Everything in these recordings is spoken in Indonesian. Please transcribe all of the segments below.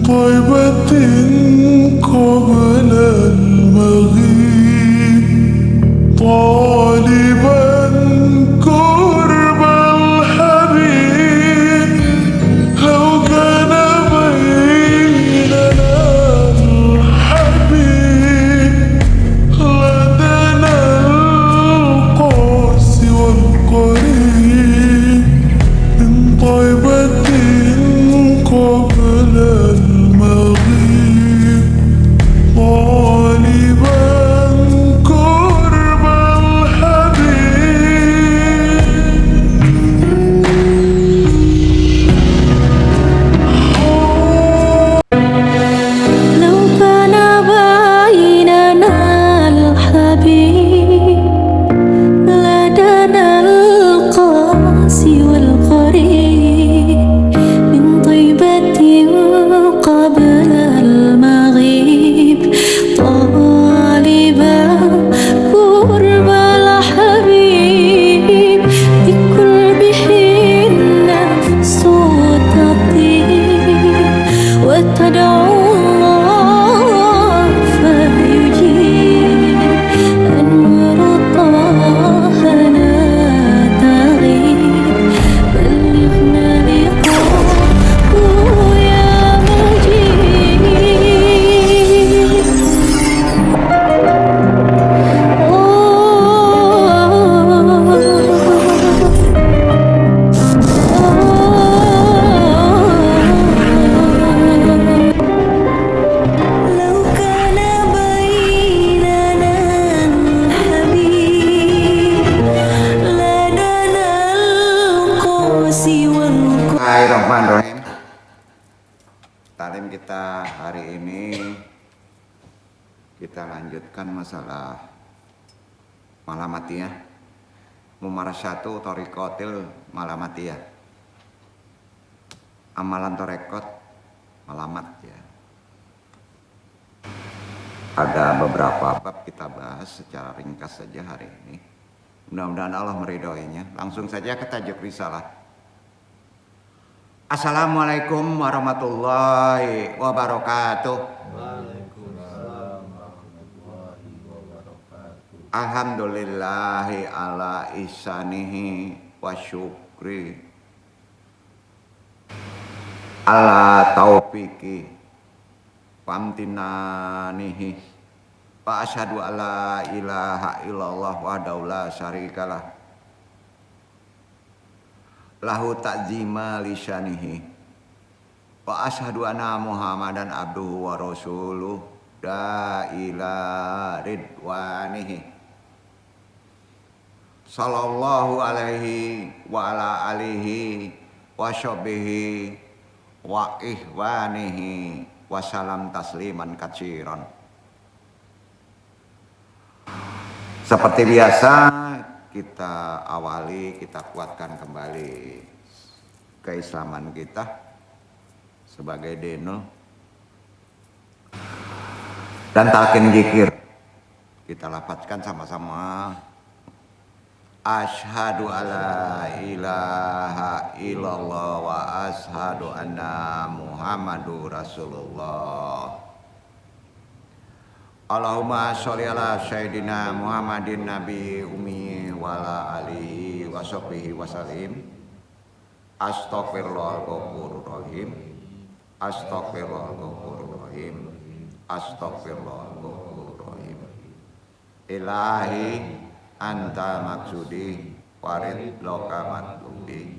طيبة قبل المغيب طالبا قرب الحبيب لو كان بيننا الحبيب لدنا القاسي والقريب من طيبة قبل المغيب طالبا قرب لو كان بيننا الحبيب لدنا القاسي والقريب من طيبة قبل المغيب طالبا قرب الحبيب بقربه النفس تطيب وتدعو الله فيجيب أنوار طه لا تغيب بلغنا لقاءه يا مجيب لو كان بيننا الحبيب لدنا القاسي والقريب. Bismillahirrahmanirrahim. Talim kita hari ini kita lanjutkan masalah malamatiyah, mumarasatu thariqatil malamatiyah, amalan torekot malamat ya. Ada beberapa bab kita bahas secara ringkas saja hari ini. Mudah-mudahan Allah meridhoinya. Langsung saja ke tajuk risalah. Assalamualaikum warahmatullahi wabarakatuh. Waalaikumsalam warahmatullahi wabarakatuh. Alhamdulillahi ala ihsanihi wa syukri ala taufiki wa amtinanihi wa asyhadu alla ilaha illallah wahdahu la syarikalah lahu ta'zima lisyanihi wa asyhadu anna muhammadan abduhu wa rasuluh da ila ridwanihi sallallahu alaihi wa ala alihi wa sahbihi wa ihwanihi wa salam tasliman katsiran. Seperti biasa kita awali, kita kuatkan kembali keislaman kita sebagai denul dan talqin zikir. Kita lafazkan sama-sama. Asyhadu alla ilaha illallah wa asyhadu anna Muhammadur Rasulullah. Allahumma sholli ala sayyidina Muhammadin nabi ummi wa ala alihi wa sahbihi wa salim. Astaghfirullahal ghafurur rahim. Astaghfirullahal ghafurur rahim. Astaghfirullahal ghafurur rahim. Ilahi anta maksudi warid loka matlubi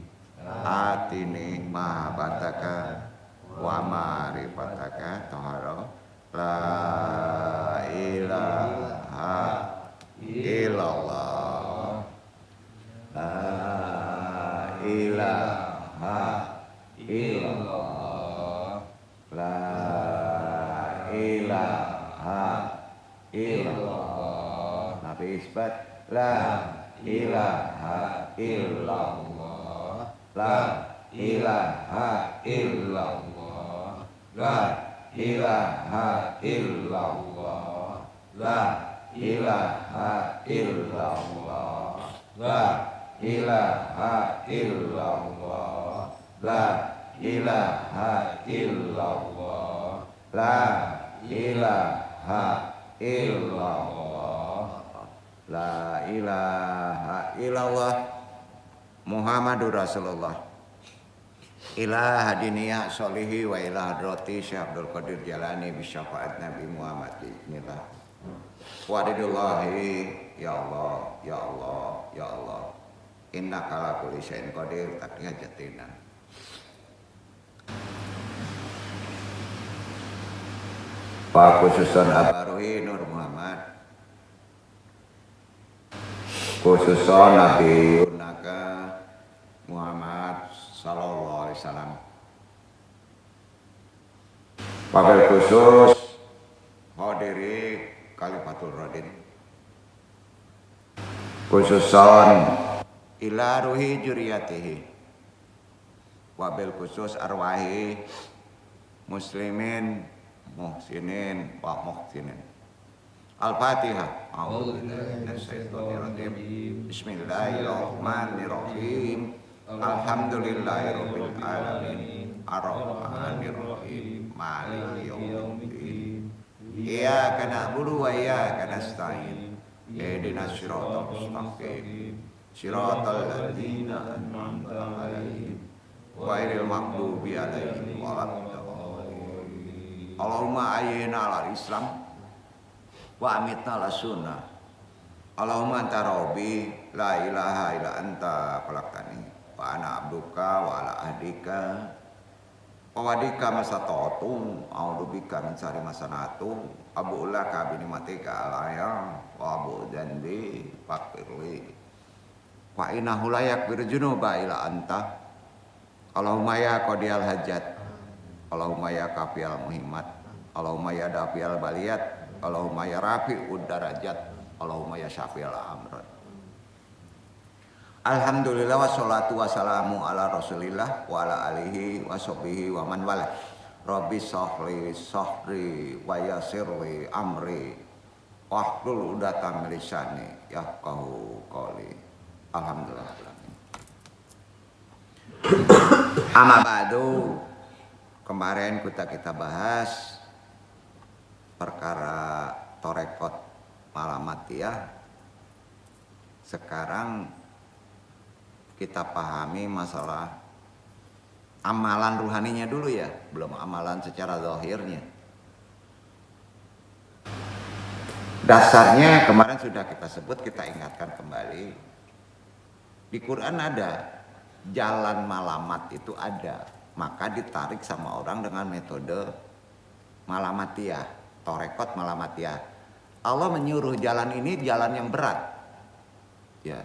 atini mahabataka wa marifataka tahara la ilaha illallah la ilaha illallah la ilaha illallah. Nabi isbat la ilaha illallah, la ilaha illallah, la ilaha illallah, la ilaha illallah, la ilaha illallah, la ilaha illallah, La ilaha illallah. La ilaha illallah Muhammadur Rasulullah. Ilah hadiniyah solihi wa ilah hadrati Syekh Abdul Qadir Jalani bisyafaat Nabi Muhammad. Bismillah. Wadidullahi ya Allah, ya Allah, ya Allah. Innaka ala kulli syai'in qadir taqdi hajatina. Pak khususan Abaruhi Nur Muhammad. Khususan Nabi Naga Muhammad sallallahu alaihi wasallam. Wabil khusus hadiri Khalifatul Radin. Khususan ila ruhi juriyatihi. Wabil khusus arwahi muslimin muhsinin wa muhsinin. Al-Fatihah. Bismillahirrahmanirrahim. Alhamdulillahirabbil alamin. Ar-Rahmanirrahim. Maliki yaumiddin. Iyyaka na'budu wa iyyaka nasta'in. Ihdinas siratal mustaqim. Siratal ladzina an'amta 'alaihim ghairil maghdubi 'alaihim waladdallin. Allahumma ayyina 'alal Islam wa amitna 'ala sunnah. Allahumma anta rabbi la ilaha illa anta khalaqtani wa ana abduka wa ala ahdika wa wadika masata'tu a'udzubika min syarri ma sana'tu abu'u laka bi ni'matika alayya wa abu'u dzanbi faghfirli fa innahu la yaghfiru dzunuba illa anta. Allahumma ya qadiyal hajat, Allahumma ya kafiyal muhimmat, Allahumma ya dafiyal baliyat, Allahumma ya rafi'ud darajat, Allahumma ya syafi'al amrat. Alhamdulillah wassalatu wassalamu ala rasulillah wa ala alihi wa sahbihi wa man wala. Rabbi sahli sahri wa yassirli amri wahlul 'uqdatam min lisani yafqahu qawli. Alhamdulillah. Amma ba'du, kemarin kita bahas perkara torekot malamatiyah. Sekarang kita pahami masalah amalan ruhaninya dulu ya, belum amalan secara zahirnya. Dasarnya kemarin sudah kita sebut, kita ingatkan kembali. Di Quran ada jalan malamat itu ada, maka ditarik sama orang dengan metode malamatiyah, torekot malamatiyah. Allah menyuruh jalan ini jalan yang berat. Ya.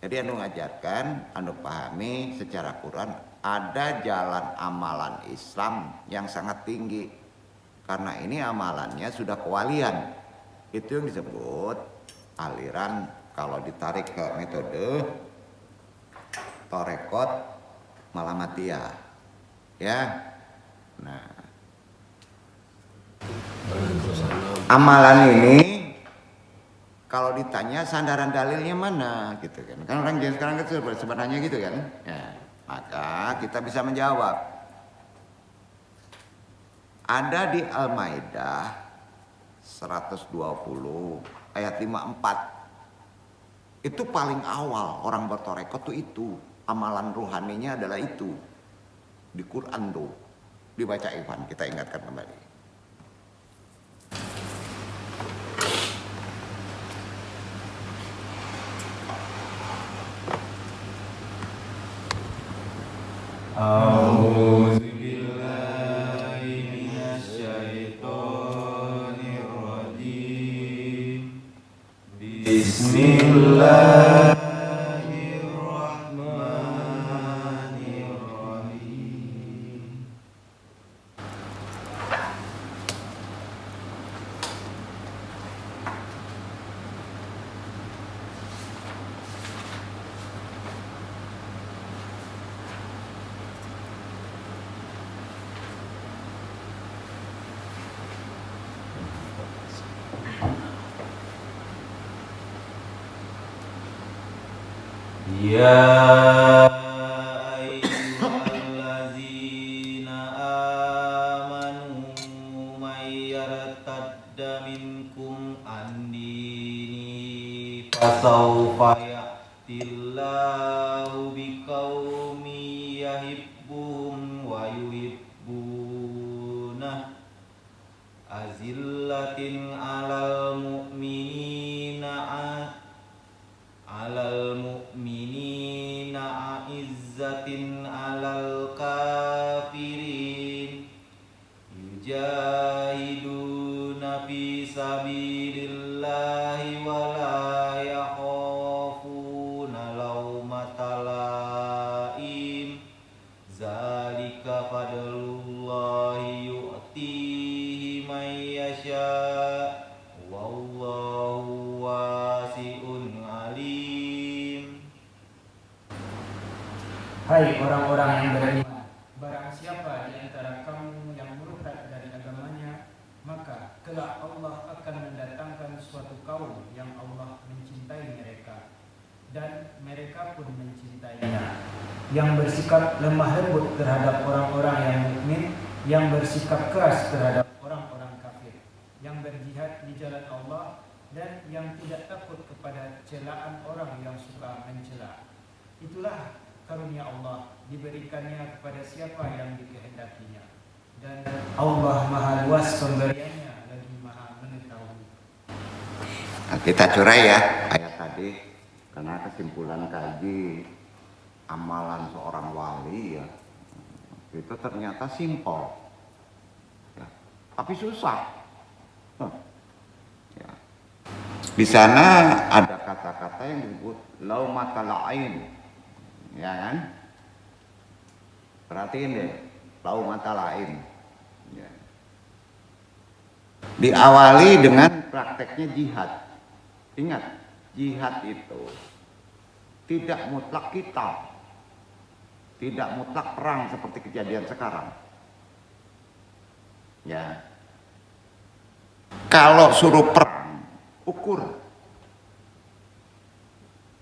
Jadi anu ngajarkan, anu pahami secara Quran ada jalan amalan Islam yang sangat tinggi. Karena ini amalannya sudah kewalian. Itu yang disebut aliran kalau ditarik ke metode torekot malamatiyah. Ya. Nah, amalan ini kalau ditanya sandaran dalilnya mana gitu kan. Kan orang sekarang itu sebenarnya gitu kan. Ya, maka kita bisa menjawab. Ada di Al-Maidah 120 ayat 54. Itu paling awal orang bertorekot tuh itu. Amalan ruhaninya adalah itu. Di Quran tuh dibaca Ivan, kita ingatkan kembali. A'udzu billahi minasyaitonir rajim. Bismillahirrahmanirrahim. Ya ayyuhallazina amanu Fasawfa ya'tillahu biqaumin yuhibbuhum wa yuhibbunah azillatin 'alal mu'minina a'izzatin 'alal kafirin yujahiduna fi sabilillahi wa la yakhafuna lawmata laim zalika fadlullahi yu'tihi man yasha wallahu wasi'un alim. Hai orang-orang yang beriman, barang siapa di antara kamu yang murtad dari agamanya, maka kelak Allah akan mendatangkan suatu kaum yang Allah mencintai mereka dan mereka pun mencintainya, yang bersikap lemah lembut terhadap orang-orang yang mukmin, yang bersikap keras terhadap orang-orang kafir, yang berjihad di jalan Allah dan yang tidak takut kepada celaan orang yang suka mencela. Itulah karunia Allah, diberikannya kepada siapa yang dikehendakinya, dan Allah Maha Luas pemberiannya lagi Maha mengetahui. Nah, kita curai ya ayat tadi, karena kesimpulan kaji amalan seorang wali ya itu ternyata simpel ya, tapi susah. Ya. Di sana ada kata-kata yang disebut laumatal ain, ya kan? Perhatiin deh, laumatal ain. Ya. Diawali dengan prakteknya jihad. Ingat, jihad itu tidak mutlak kita, tidak mutlak perang seperti kejadian sekarang. Ya, kalau suruh perang, ukur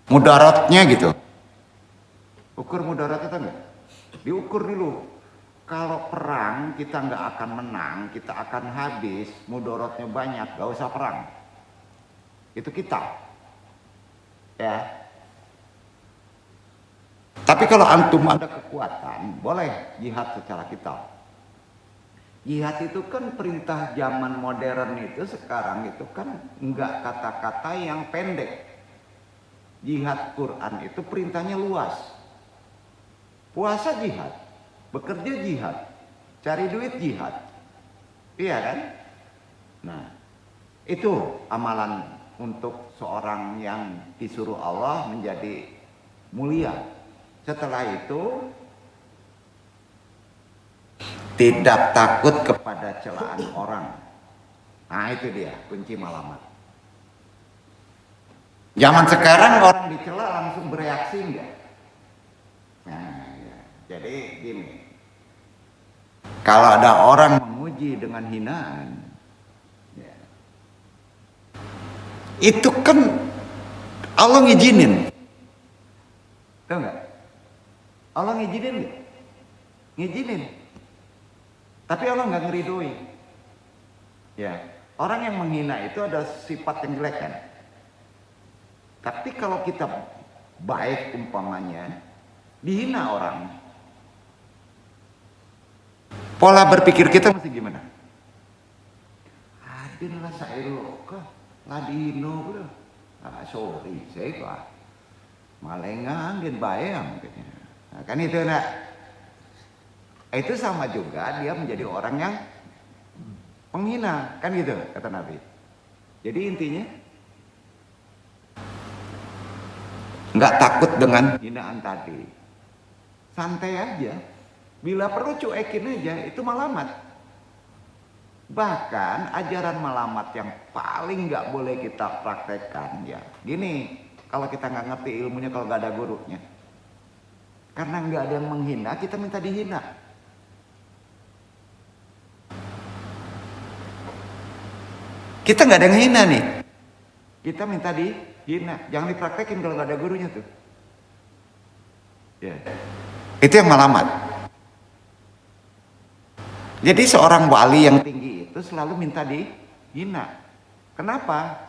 mudaratnya gitu. Ukur mudaratnya enggak? Diukur dulu. Kalau perang kita nggak akan menang, kita akan habis, mudaratnya banyak, gak usah perang. Itu kita, ya. Tapi kalau antum ada kekuatan, boleh jihad secara kita. Jihad itu kan perintah zaman modern itu sekarang itu kan enggak kata-kata yang pendek. Jihad Quran itu perintahnya luas. Puasa jihad, bekerja jihad, cari duit jihad. Iya kan? Nah, itu amalan untuk seorang yang disuruh Allah menjadi mulia. Setelah itu tidak takut kepada celaan orang. Nah itu dia kunci malamat. Zaman sekarang orang dicela langsung bereaksi enggak? Nah, ya. Jadi gini, kalau ada orang menguji dengan hinaan, ya, itu kan Allah ngizinin, tahu nggak? Allah ngizinin nggak? Ngizinin. Tapi Allah nggak ngeridoi. Ya, orang yang menghina itu ada sifat yang jelek kan. Tapi kalau kita baik umpamanya, dihina orang, pola berpikir kita mesti gimana? Adin lah saya kah, ladino bro. Ah sorry, saya kah, malengang dan bayang. Nah, kan itu nak. Itu sama juga dia menjadi orang yang penghina, kan gitu kata Nabi. Jadi intinya nggak takut dengan hinaan tadi, santai aja. Bila perlu cuekin aja, itu malamat. Bahkan ajaran malamat yang paling nggak boleh kita praktekkan ya gini, kalau kita nggak ngerti ilmunya, kalau nggak ada gurunya, karena nggak ada yang menghina, kita minta dihina. Kita nggak ada yang hina nih, kita minta dihina. Jangan dipraktekin kalau nggak ada gurunya tuh. Ya, itu yang malamat. Jadi seorang wali yang tinggi itu selalu minta dihina. Kenapa?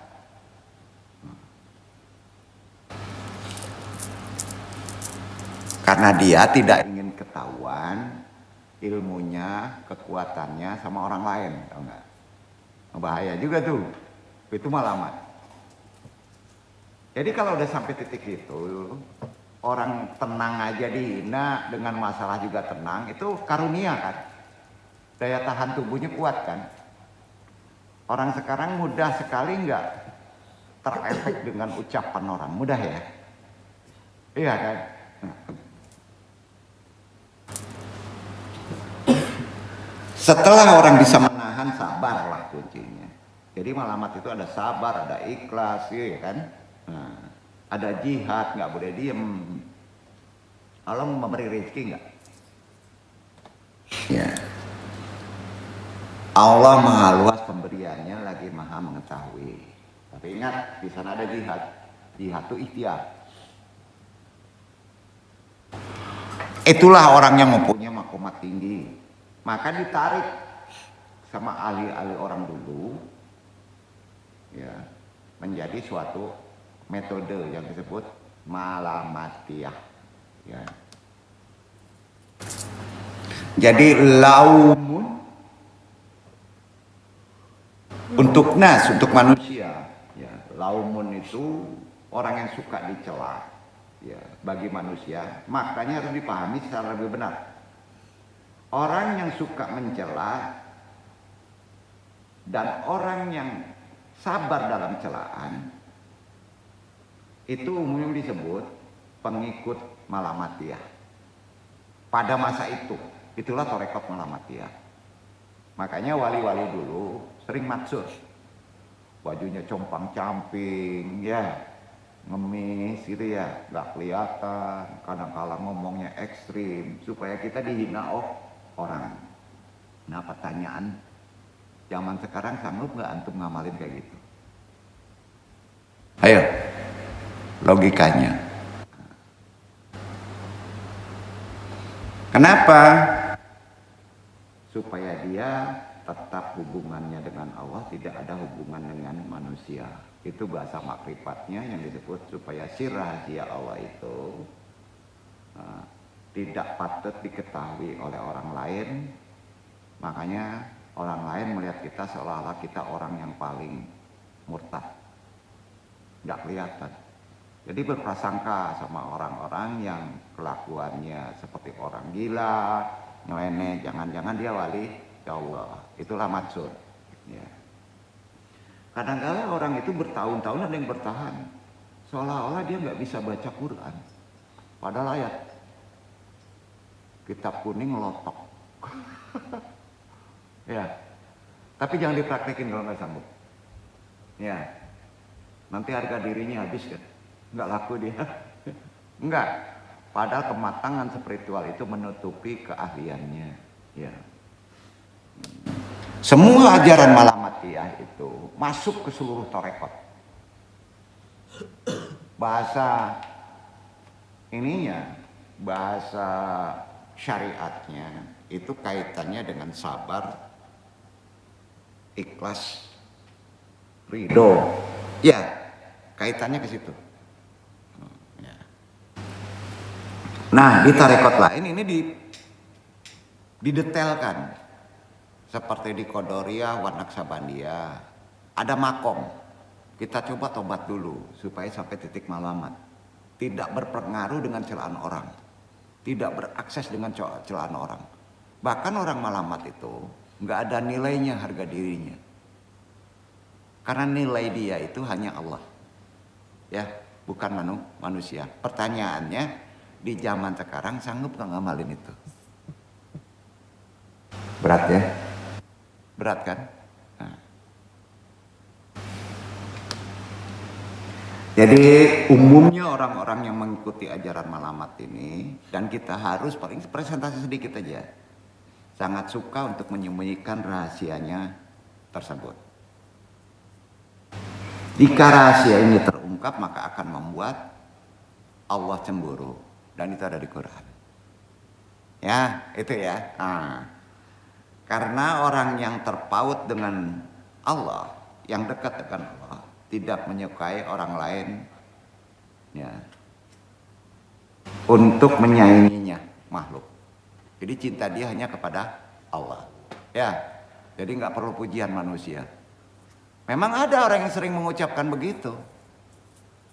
Karena dia tidak ingin ketahuan ilmunya, kekuatannya sama orang lain, tau nggak? Bahaya juga tuh, itu malamat. Jadi kalau udah sampai titik itu, orang tenang aja dihina, dengan masalah juga tenang, itu karunia kan? Daya tahan tubuhnya kuat kan? Orang sekarang mudah sekali nggak terefek dengan ucapan orang, mudah ya? Iya kan? Setelah orang bisa menahan, sabarlah kuncinya. Jadi malamat itu ada sabar, ada ikhlas, ya kan? Nah, ada jihad, nggak boleh diem. Allah memberi rezeki nggak? Ya. Allah maha luas pemberiannya, lagi maha mengetahui. Tapi ingat, di sana ada jihad. Jihad itu ikhtiar. Itulah orang yang mempunyai makomat tinggi. Maka ditarik sama ahli-ahli orang dulu, ya, menjadi suatu metode yang disebut malamatiyah. Ya. Jadi laumun untuk nas, untuk manusia. Ya, laumun itu orang yang suka dicela. Ya, bagi manusia, makanya harus dipahami secara lebih benar. Orang yang suka mencela dan orang yang sabar dalam celaan itu umumnya disebut pengikut malamatiyah. Pada masa itu, itulah torekot malamatiyah. Makanya wali-wali dulu sering maksud, bajunya compang-camping, ya, ngemis gitu ya, nggak kelihatan, kadang-kala ngomongnya ekstrim supaya kita dihina orang. Nah, pertanyaan, zaman sekarang sanggup nggak antum ngamalin kayak gitu? Ayo, logikanya. Kenapa? Supaya dia tetap hubungannya dengan Allah, tidak ada hubungan dengan manusia. Itu bahasa makrifatnya yang disebut supaya si rahasia Allah itu tidak patut diketahui oleh orang lain. Makanya orang lain melihat kita seolah-olah kita orang yang paling murtad, nggak kelihatan. Jadi berprasangka sama orang-orang yang kelakuannya seperti orang gila, nyeleneh, jangan-jangan dia wali ya Allah. Itulah maksud. Ya. Kadang-kadang orang itu bertahun-tahun ada yang bertahan, seolah-olah dia nggak bisa baca Quran. Padahal ayat kitab kuning lotok. Ya, tapi jangan dipraktekin kalau nggak sanggup. Ya, nanti harga dirinya habis kan, nggak laku dia. Enggak. Padahal kematangan spiritual itu menutupi keahliannya. Ya. Semua ajaran malamatiyah itu masuk ke seluruh torekot. Bahasa ininya, bahasa syariatnya itu kaitannya dengan sabar, ikhlas, ridho. Ya, kaitannya ke situ. Ya. Nah, di tarekot lain ini didetailkan. Seperti di Qadoriyah, Wanaksabandia, ada makom. Kita coba tobat dulu supaya sampai titik malamat. Tidak berpengaruh dengan celaan orang. Tidak berakses dengan celaan orang. Bahkan orang malamat itu nggak ada nilainya harga dirinya. Karena nilai dia itu hanya Allah. Ya, bukan manusia. Pertanyaannya, di zaman sekarang sanggup nggak ngamalin itu? Berat ya? Berat kan? Nah. Jadi umumnya orang-orang yang mengikuti ajaran malamat ini, dan kita harus paling presentasi sedikit aja, sangat suka untuk menyembunyikan rahasianya tersebut. Jika rahasia ini terungkap, maka akan membuat Allah cemburu, dan itu ada di Quran. Ya, itu ya. Nah, karena orang yang terpaut dengan Allah, yang dekat dengan Allah, tidak menyukai orang lain, ya, untuk menyayanginya makhluk. Jadi cinta dia hanya kepada Allah. Ya, jadi nggak perlu pujian manusia. Memang ada orang yang sering mengucapkan begitu.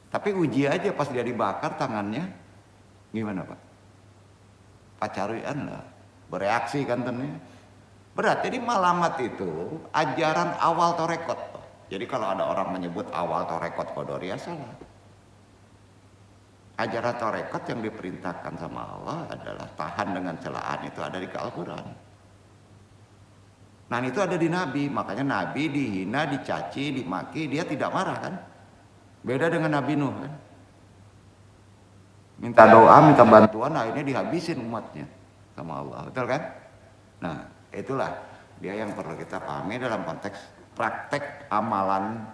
Tapi uji aja pas dia dibakar tangannya, gimana Pak? Pacaruan lah, bereaksi kan tentunya. Berat, jadi malamat itu ajaran awal torekot. Jadi kalau ada orang menyebut awal torekot Qadariyah salah. Ajaran torekot yang diperintahkan sama Allah adalah tahan dengan celaan, itu ada di Al-Quran. Nah itu ada di Nabi, makanya Nabi dihina, dicaci, dimaki, dia tidak marah kan. Beda dengan Nabi Nuh kan. Minta doa, minta bantuan, akhirnya dihabisin umatnya sama Allah, betul kan? Nah itulah dia yang perlu kita pahami dalam konteks praktek amalan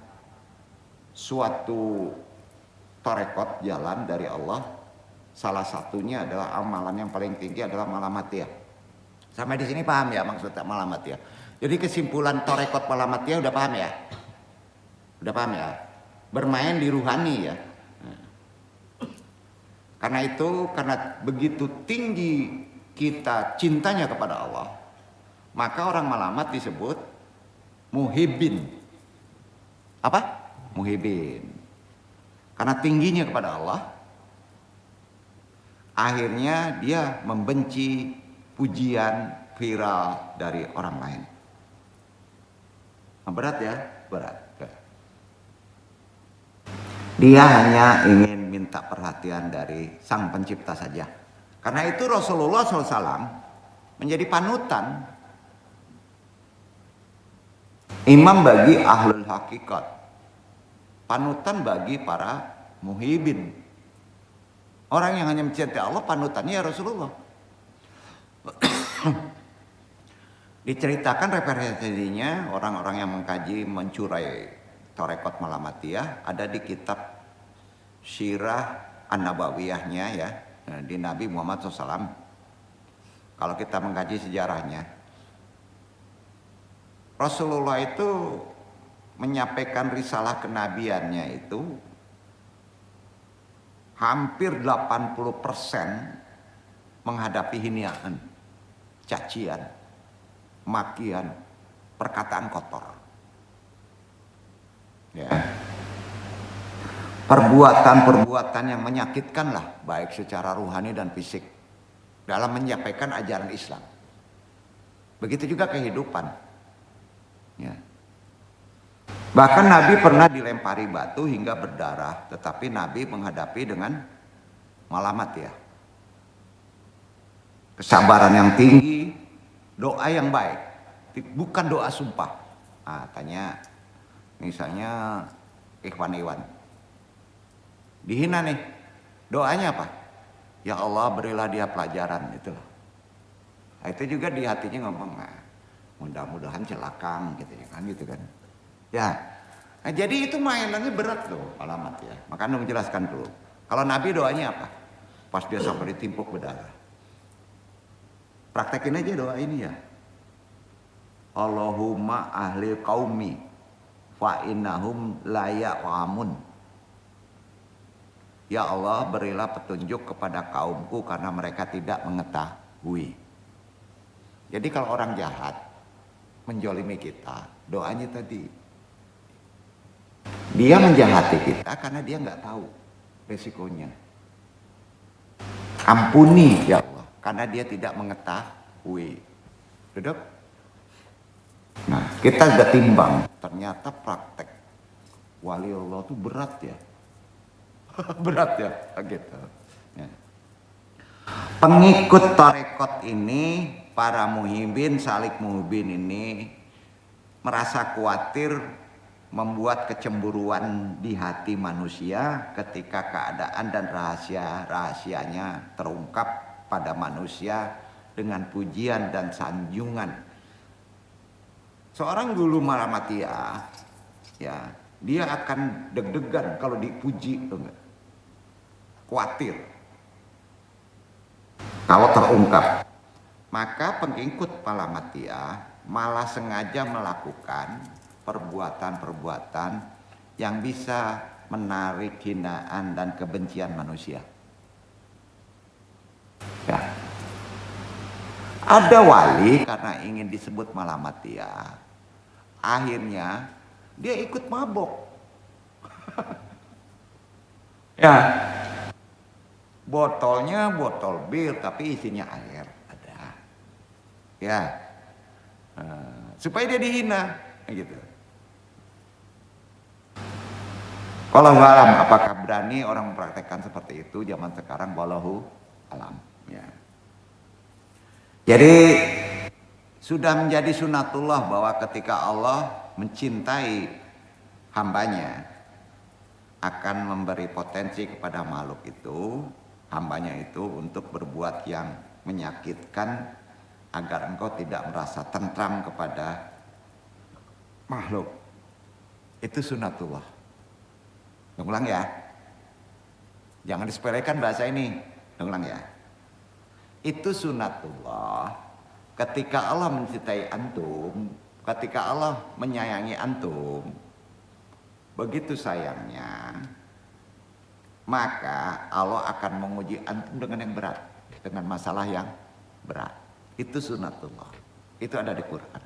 suatu torekot jalan dari Allah. Salah satunya adalah amalan yang paling tinggi adalah malamatiyah. Sampai di sini paham ya maksudnya malamatiyah. Jadi kesimpulan torekot malamatiyah udah paham ya? Udah paham ya? Bermain di ruhani ya. Karena itu, karena begitu tinggi kita cintanya kepada Allah, maka orang malamat disebut muhibbin. Apa? Muhibbin. Karena tingginya kepada Allah, akhirnya dia membenci pujian viral dari orang lain. Nah, berat ya? Berat. Dia hanya ingin minta perhatian dari sang pencipta saja. Karena itu Rasulullah SAW menjadi panutan, imam bagi ahlul hakikat, panutan bagi para muhibin. Orang yang hanya mencintai Allah, panutannya ya Rasulullah. Diceritakan referensinya orang-orang yang mengkaji, mencurai torekot malamatiyah ada di kitab Sirah An-Nabawiyahnya ya, di Nabi Muhammad SAW. Kalau kita mengkaji sejarahnya, Rasulullah itu menyampaikan risalah kenabiannya itu hampir 80% menghadapi hinaan, cacian, makian, perkataan kotor. Ya. Perbuatan-perbuatan yang menyakitkan lah, baik secara ruhani dan fisik, dalam menyampaikan ajaran Islam. Begitu juga kehidupan. Ya. Bahkan Nabi pernah dilempari batu hingga berdarah, tetapi Nabi menghadapi dengan malamat ya. Kesabaran yang tinggi, doa yang baik, bukan doa sumpah. Nah, tanya misalnya Ikhwan Iwan dihina nih, doanya apa? Ya Allah berilah dia pelajaran, itulah. Nah, itu juga di hatinya ngomong, nah, mudah-mudahan celakang gitu kan. Ya, nah, jadi itu mainannya berat loh alamat ya. Makanya menjelaskan dulu. Kalau Nabi doanya apa? Pas dia sampai ditimpuk berdarah, praktekin aja doa ini ya. Allahumma ahli qaumi fa innahum la ya'lamun. Ya Allah berilah petunjuk kepada kaumku karena mereka tidak mengetahui. Jadi kalau orang jahat menjolimi kita, doanya tadi, dia menjahati kita karena dia nggak tahu resikonya. Ampuni ya Allah karena dia tidak mengetahui. Duduk. Nah, kita sudah timbang, ternyata praktek wali Allah itu berat ya. Berat ya, gitu. Ya. Pengikut tarekat ini, para muhibin, salik muhibin ini merasa khawatir, membuat kecemburuan di hati manusia ketika keadaan dan rahasianya terungkap pada manusia dengan pujian dan sanjungan. Seorang guru malamatiyah, ya, dia akan deg-degan kalau dipuji, enggak? Khawatir kalau terungkap. Maka pengikut malamatiyah malah sengaja melakukan perbuatan-perbuatan yang bisa menarik hinaan dan kebencian manusia. Ada wali karena ingin disebut malamatiyah, akhirnya dia ikut mabok. Ya, botolnya botol bir tapi isinya air ada. Ya, supaya dia dihina, gitu. Wallahu alam, apakah berani orang mempraktekkan seperti itu zaman sekarang? Wallahu alam. Ya. Jadi sudah menjadi sunatullah bahwa ketika Allah mencintai hambanya akan memberi potensi kepada makhluk itu, hambanya itu untuk berbuat yang menyakitkan agar engkau tidak merasa tentram kepada makhluk. Itu sunatullah. Ulang ya. Jangan disepelekan bahasa ini. Ulang ya. Itu sunatullah. Ketika Allah mencintai antum, ketika Allah menyayangi antum, begitu sayangnya, maka Allah akan menguji antum dengan yang berat, dengan masalah yang berat. Itu sunatullah. Itu ada di Quran.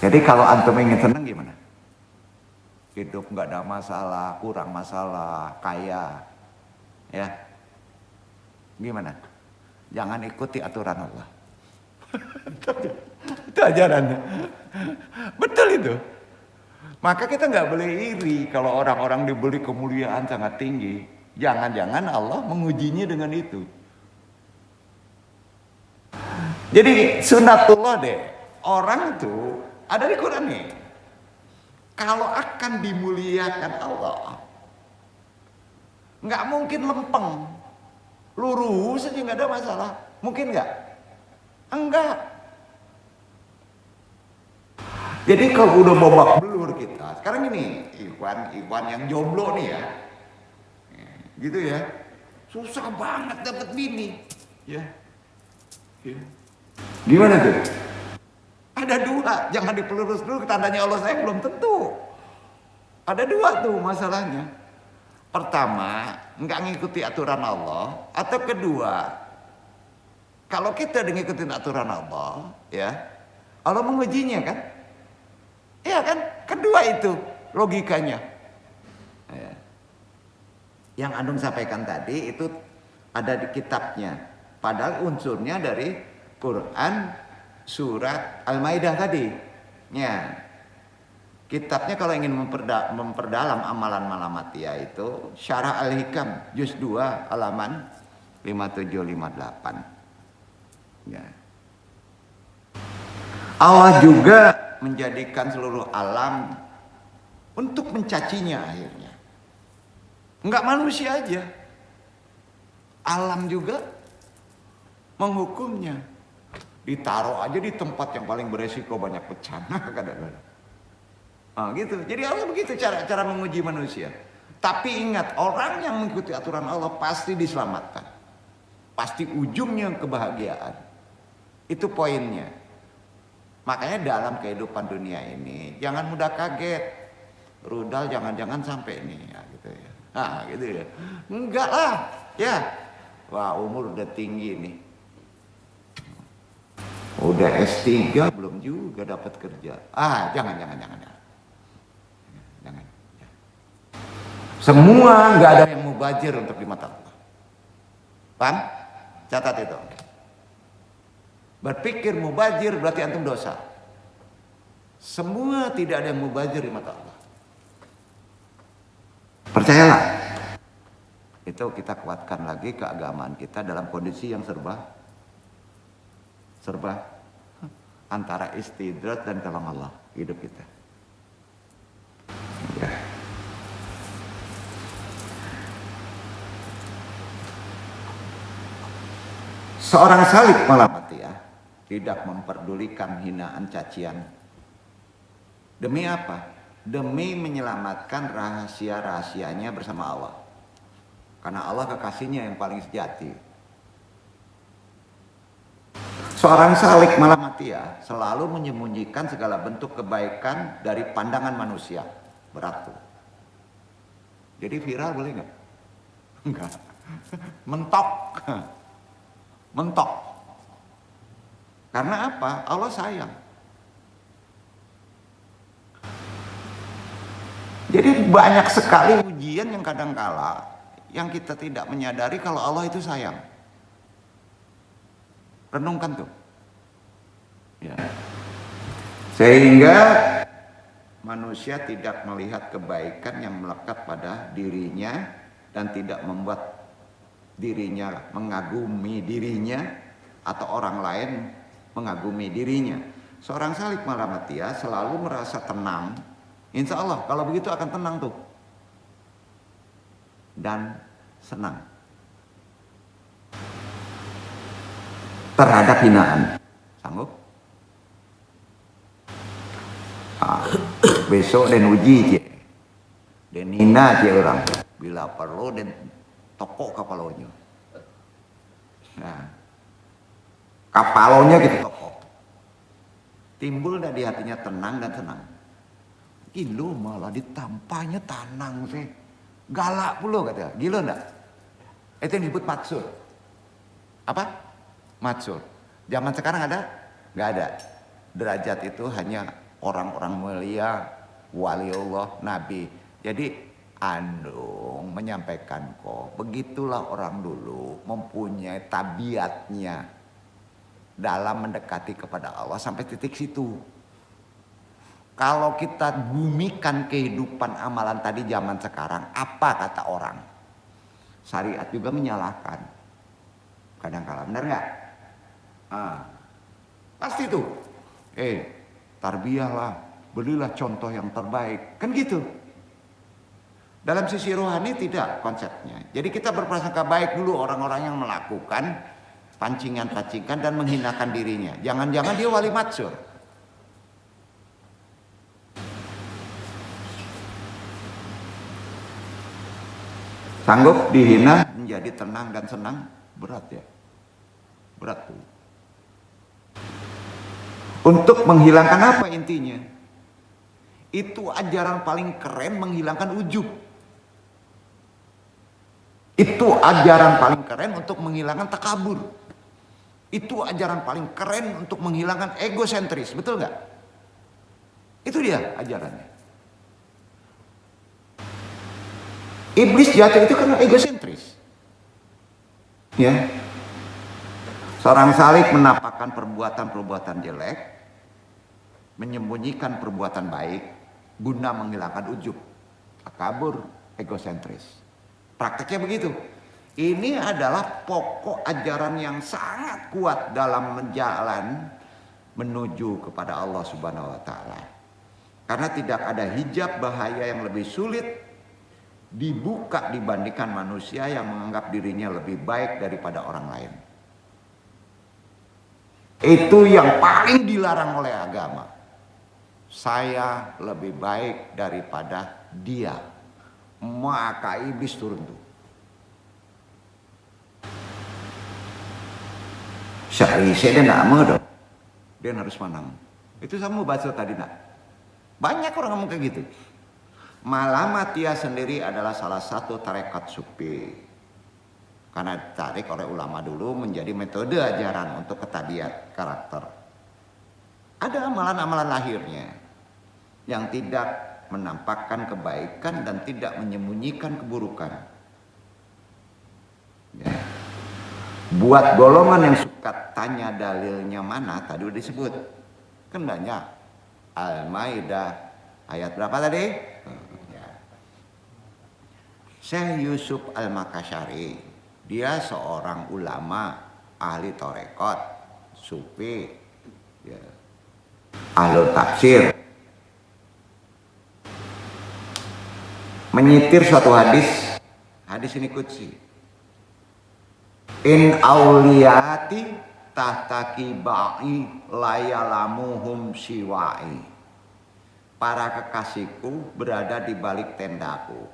Jadi kalau antum ingin senang gimana? Hidup nggak ada masalah, kurang masalah, kaya, ya, gimana? Jangan ikuti aturan Allah. Itu ajarannya. Betul itu. Maka kita nggak boleh iri kalau orang-orang diberi kemuliaan sangat tinggi. Jangan-jangan Allah mengujinya dengan itu. Jadi sunatullah deh. Orang tuh ada di Quran nih. Kalau akan dimuliakan Allah, nggak mungkin lempeng, lurus saja nggak ada masalah. Mungkin nggak? Enggak. Jadi kalau udah babak belur kita, sekarang ini Iwan yang jomblo nih ya, gitu ya, susah banget dapet bini, ya. Gimana tuh? Ada dua, jangan dipelurus dulu, tandanya Allah sayang belum tentu. Ada dua tuh masalahnya. Pertama, nggak ngikuti aturan Allah, atau kedua, kalau kita ngikutin aturan Allah, ya, Allah mengujinya kan? Iya kan? Kedua itu logikanya. Ya. Yang Anung sampaikan tadi itu ada di kitabnya. Padahal unsurnya dari Quran surat Al-Maidah tadi. Ya. Kitabnya kalau ingin memperdalam amalan malamatiyah itu Syarah Al-Hikam juz 2 halaman 5758. Ya. Allah juga menjadikan seluruh alam untuk mencacinya akhirnya. Enggak manusia aja. Alam juga menghukumnya. Ditaruh aja di tempat yang paling beresiko banyak bencana kadang-kadang. Nah, gitu. Jadi Allah begitu cara menguji manusia. Tapi ingat, orang yang mengikuti aturan Allah pasti diselamatkan. Pasti ujungnya kebahagiaan. Itu poinnya. Makanya dalam kehidupan dunia ini jangan mudah kaget. Rudal jangan-jangan sampai ini ya gitu ya. Nah, gitu ya. Enggak lah, ya. Wah, umur udah tinggi nih. Udah S3 belum juga dapat kerja. Jangan. Jangan. Semua nggak ada yang mubazir untuk di mata Allah. Paham? Catat itu. Berpikir mubazir berarti antum dosa. Semua tidak ada yang mubazir di mata Allah. Percayalah. Itu kita kuatkan lagi keagamaan kita dalam kondisi yang serba antara istidrat dan kalam Allah hidup kita. Ya. Seorang salik malamatiyah tidak memperdulikan hinaan cacian. Demi apa? Demi menyelamatkan rahasia-rahasianya bersama Allah. Karena Allah kekasihnya yang paling sejati. Seorang salik malamatiyah selalu menyembunyikan segala bentuk kebaikan dari pandangan manusia. Berat tuh. Jadi viral boleh nggak? Enggak. Mentok. mentok. Karena apa? Allah sayang. Jadi banyak sekali ujian yang kadangkala yang kita tidak menyadari kalau Allah itu sayang. Renungkan tuh. Ya. Sehingga manusia tidak melihat kebaikan yang melekat pada dirinya dan tidak membuat dirinya mengagumi dirinya atau orang lain mengagumi dirinya. Seorang salik malamatia selalu merasa tenang. Insya Allah kalau begitu akan tenang tuh. Dan senang terhadap hinaan. Sanggup? Besok dan uji cie. Dan hina cie orang. Bila perlu dan tokok kapalonya. Nah, kapalonya gitu tokok. Timbul dah di hatinya tenang dan senang. Gila malah ditampanya tenang sih. Galak pula katanya. Gila enggak? Itu yang disebut matsur. Apa? Matsur. Zaman sekarang ada? Enggak ada. Derajat itu hanya orang-orang mulia, waliullah, nabi. Jadi andung menyampaikan kok begitulah orang dulu mempunyai tabiatnya dalam mendekati kepada Allah sampai titik situ. Kalau kita bumikan kehidupan amalan tadi zaman sekarang, apa kata orang? Syariat juga menyalahkan. Kadang-kala benar nggak? Pasti tuh. Tarbiyah lah, belilah contoh yang terbaik, kan gitu. Dalam sisi rohani tidak konsepnya. Jadi kita berprasangka baik dulu orang-orang yang melakukan pancingan-pancingan dan menghinakan dirinya. Jangan-jangan dia wali matsur. Sanggup dihina menjadi tenang dan senang, berat ya. Berat tuh. Untuk menghilangkan apa intinya? Itu ajaran paling keren menghilangkan ujub. Itu ajaran paling keren untuk menghilangkan takabur. Itu ajaran paling keren untuk menghilangkan egosentris, betul nggak? Itu dia ajarannya. Iblis jatuh itu karena egosentris. Ya. Seorang salik menampakkan perbuatan-perbuatan jelek, menyembunyikan perbuatan baik, guna menghilangkan ujub, takabur, egosentris. Prakteknya begitu. Ini adalah pokok ajaran yang sangat kuat dalam menjalan menuju kepada Allah Subhanahu wa taala. Karena tidak ada hijab bahaya yang lebih sulit dibuka dibandingkan manusia yang menganggap dirinya lebih baik daripada orang lain. Itu yang paling dilarang oleh agama. Saya lebih baik daripada dia. Maka iblis turun tuh. Saya dia nak mau dong. Dia harus menang. Itu sama baca tadi nak. Banyak orang ngomong kayak gitu. Malamatia sendiri adalah salah satu tarekat sufi. Karena ditarik oleh ulama dulu menjadi metode ajaran untuk ketabiat karakter. Ada amalan-amalan lahirnya yang tidak menampakkan kebaikan dan tidak menyembunyikan keburukan. Ya. Buat golongan yang suka tanya dalilnya mana, tadi udah disebut. Kan banyak. Al-Maidah ayat berapa tadi? Syekh Yusuf Al-Makasyari, dia seorang ulama, ahli torekot, sufi, ya, ahli tafsir. Menyitir suatu hadis ini qudsi. In auliyati tahtaki ba'i layalamuhum siwa'i. Para kekasihku berada di balik tendaku.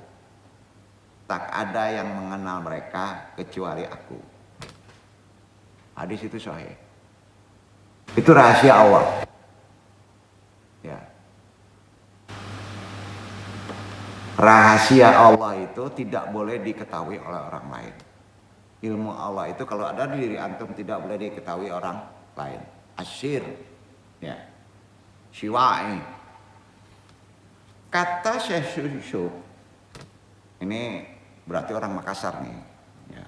Tak ada yang mengenal mereka kecuali aku. Hadis itu sahih. Itu rahasia Allah. Ya. Rahasia Allah itu tidak boleh diketahui oleh orang lain. Ilmu Allah itu kalau ada di diri antum tidak boleh diketahui orang lain. Asyir, ya, syiwa'i. Kata Syekh Yusuf, ini berarti orang Makassar nih, ya,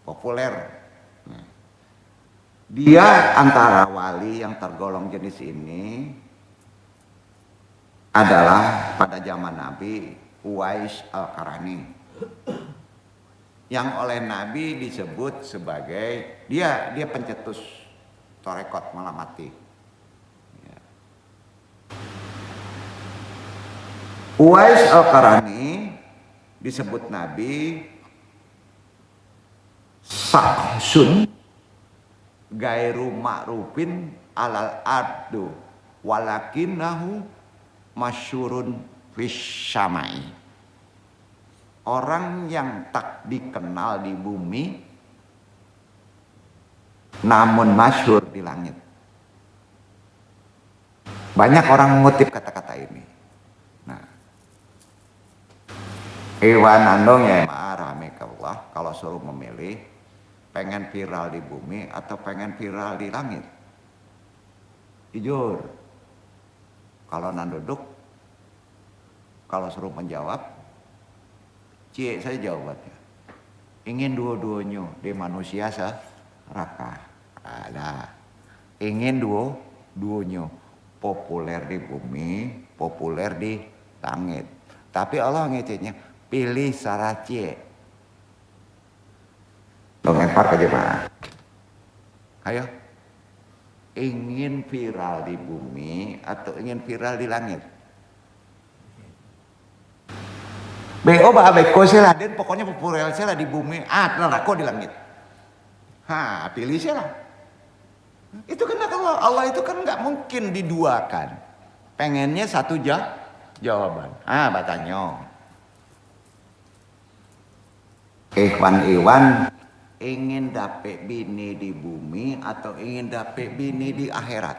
populer. Ya. Dia antara wali yang tergolong jenis ini adalah pada zaman Nabi Uwais Al-Qarani, yang oleh Nabi disebut sebagai dia pencetus tarekat Malamati. Ya. Uwais Al-Qarani disebut Nabi Saksun gairu ma'rufin alal ardu walakinahu masyurun fisyamai. Orang yang tak dikenal di bumi namun masyhur di langit. Banyak orang mengutip kata-kata ini. Nah, Iwan Andong ya ma'aramekallah, kalau suruh memilih pengen viral di bumi atau pengen viral di langit, jujur kalau nanduduk, kalau suruh menjawab, cie saya jawabannya ingin dua-duanya di manusia seraka. Ada ingin dua-duanya, populer di bumi, populer di langit. Tapi Allah ngeceknya pilih sarah cie. Lempar ke jemaah. Ayo, ingin viral di bumi atau ingin viral di langit? BO bah beko sila den pokoknya populer sila di bumi, neraka di langit. Pilih sila. Itu kan Allah itu kan nggak mungkin diduakan. Pengennya satu jawaban. Batanya. Iwan ingin dapet bini di bumi atau ingin dapet bini di akhirat?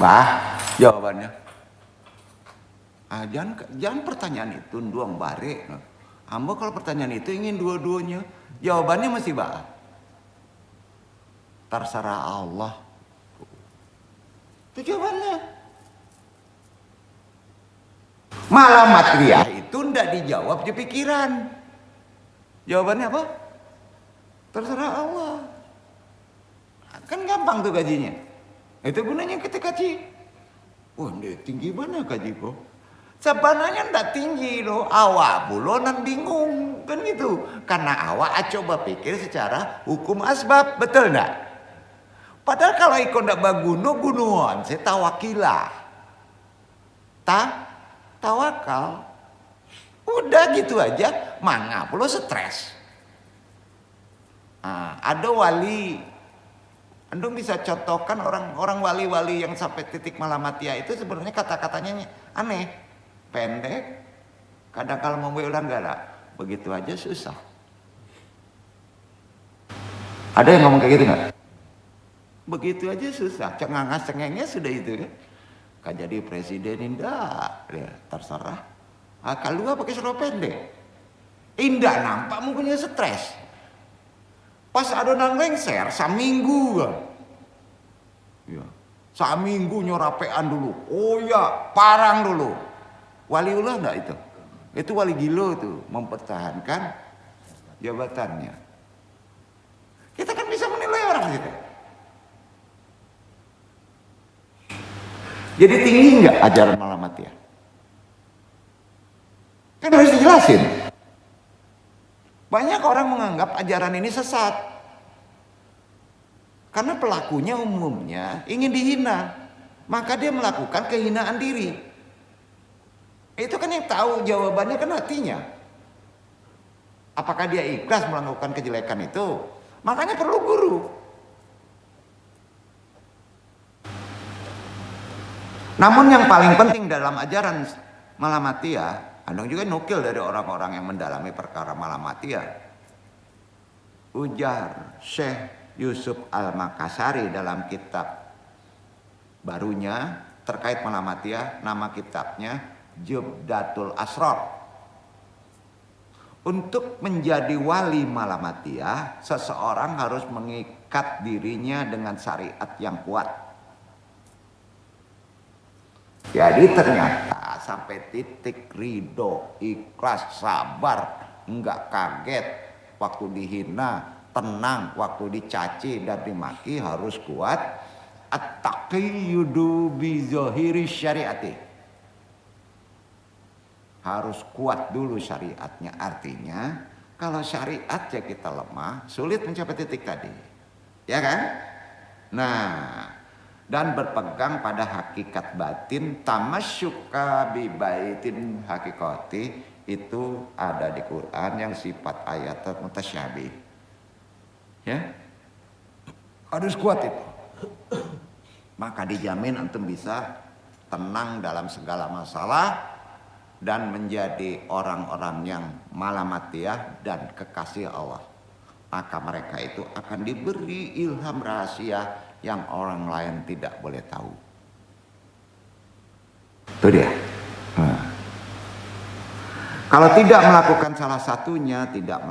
Bah, jawabannya. Jangan pertanyaan itu doang bare. Hamba kalau pertanyaan itu ingin dua-duanya, jawabannya masih bah. Terserah Allah. Itu jawabannya. Malamatria itu ndak dijawab di pikiran. Jawabannya apa? Terserah Allah. Kan gampang tuh gajinya. Itu gunanya kita kaji. Wah, tinggi mana kaji kok? Sebenarnya ndak tinggi loh. Awak bulonan bingung kan gitu. Karena awak coba pikir secara hukum asbab, betul ndak? Padahal kalau ikut ndak bagunuan, saya tawakilah. Tawakal. Udah gitu aja, mangap lo stres. Ada wali, Andung bisa contohkan orang wali-wali yang sampai titik malamatia itu sebenarnya kata-katanya aneh, pendek, kadang kalau mau ulang gala, begitu aja susah. Ada yang ngomong kayak gitu nggak? Begitu aja susah, cengangas-cengengnya sudah itu kan. Kan jadi presiden indah, ya, terserah. Kalau pakai serba pendek, indah nampak mungkinnya stres. Pas adonan lengser, saminggu kan. Ya, saminggu nyorapean dulu. Oh ya, parang dulu. Waliullah enggak itu? Itu wali gilo itu, mempertahankan jabatannya. Kita kan bisa menilai orang gitu. Jadi tinggi enggak ajaran Malamatiyah? Kan harus dijelasin. Banyak orang menganggap ajaran ini sesat. Karena pelakunya umumnya ingin dihina. Maka dia melakukan kehinaan diri. Itu kan yang tahu jawabannya kan hatinya. Apakah dia ikhlas melakukan kejelekan itu? Makanya perlu guru. Namun yang paling penting dalam ajaran Malamatiyah, Andong juga nukil dari orang-orang yang mendalami perkara Malamatiyah. Ujar Syekh Yusuf Al-Makassari dalam kitab barunya terkait Malamatiyah, nama kitabnya Jubdatul Asrar. Untuk menjadi wali Malamatiyah, seseorang harus mengikat dirinya dengan syariat yang kuat. Jadi ternyata sampai titik ridho, ikhlas, sabar, enggak kaget waktu dihina, tenang waktu dicaci dan dimaki, harus kuat. At-taqiyudu bi zahiri syariati. Harus kuat dulu syariatnya. Artinya kalau syariat ya kita lemah, sulit mencapai titik tadi. Ya kan? Nah, dan berpegang pada hakikat batin, tamasyuka bi baitin hakikati, itu ada di Quran yang sifat ayat mutasyabih. Ya? Harus kuat itu. Maka dijamin antum bisa tenang dalam segala masalah dan menjadi orang-orang yang Malamatiyah dan kekasih Allah. Maka mereka itu akan diberi ilham rahasia yang orang lain tidak boleh tahu. Itu dia. Kalau tidak melakukan salah satunya, tidak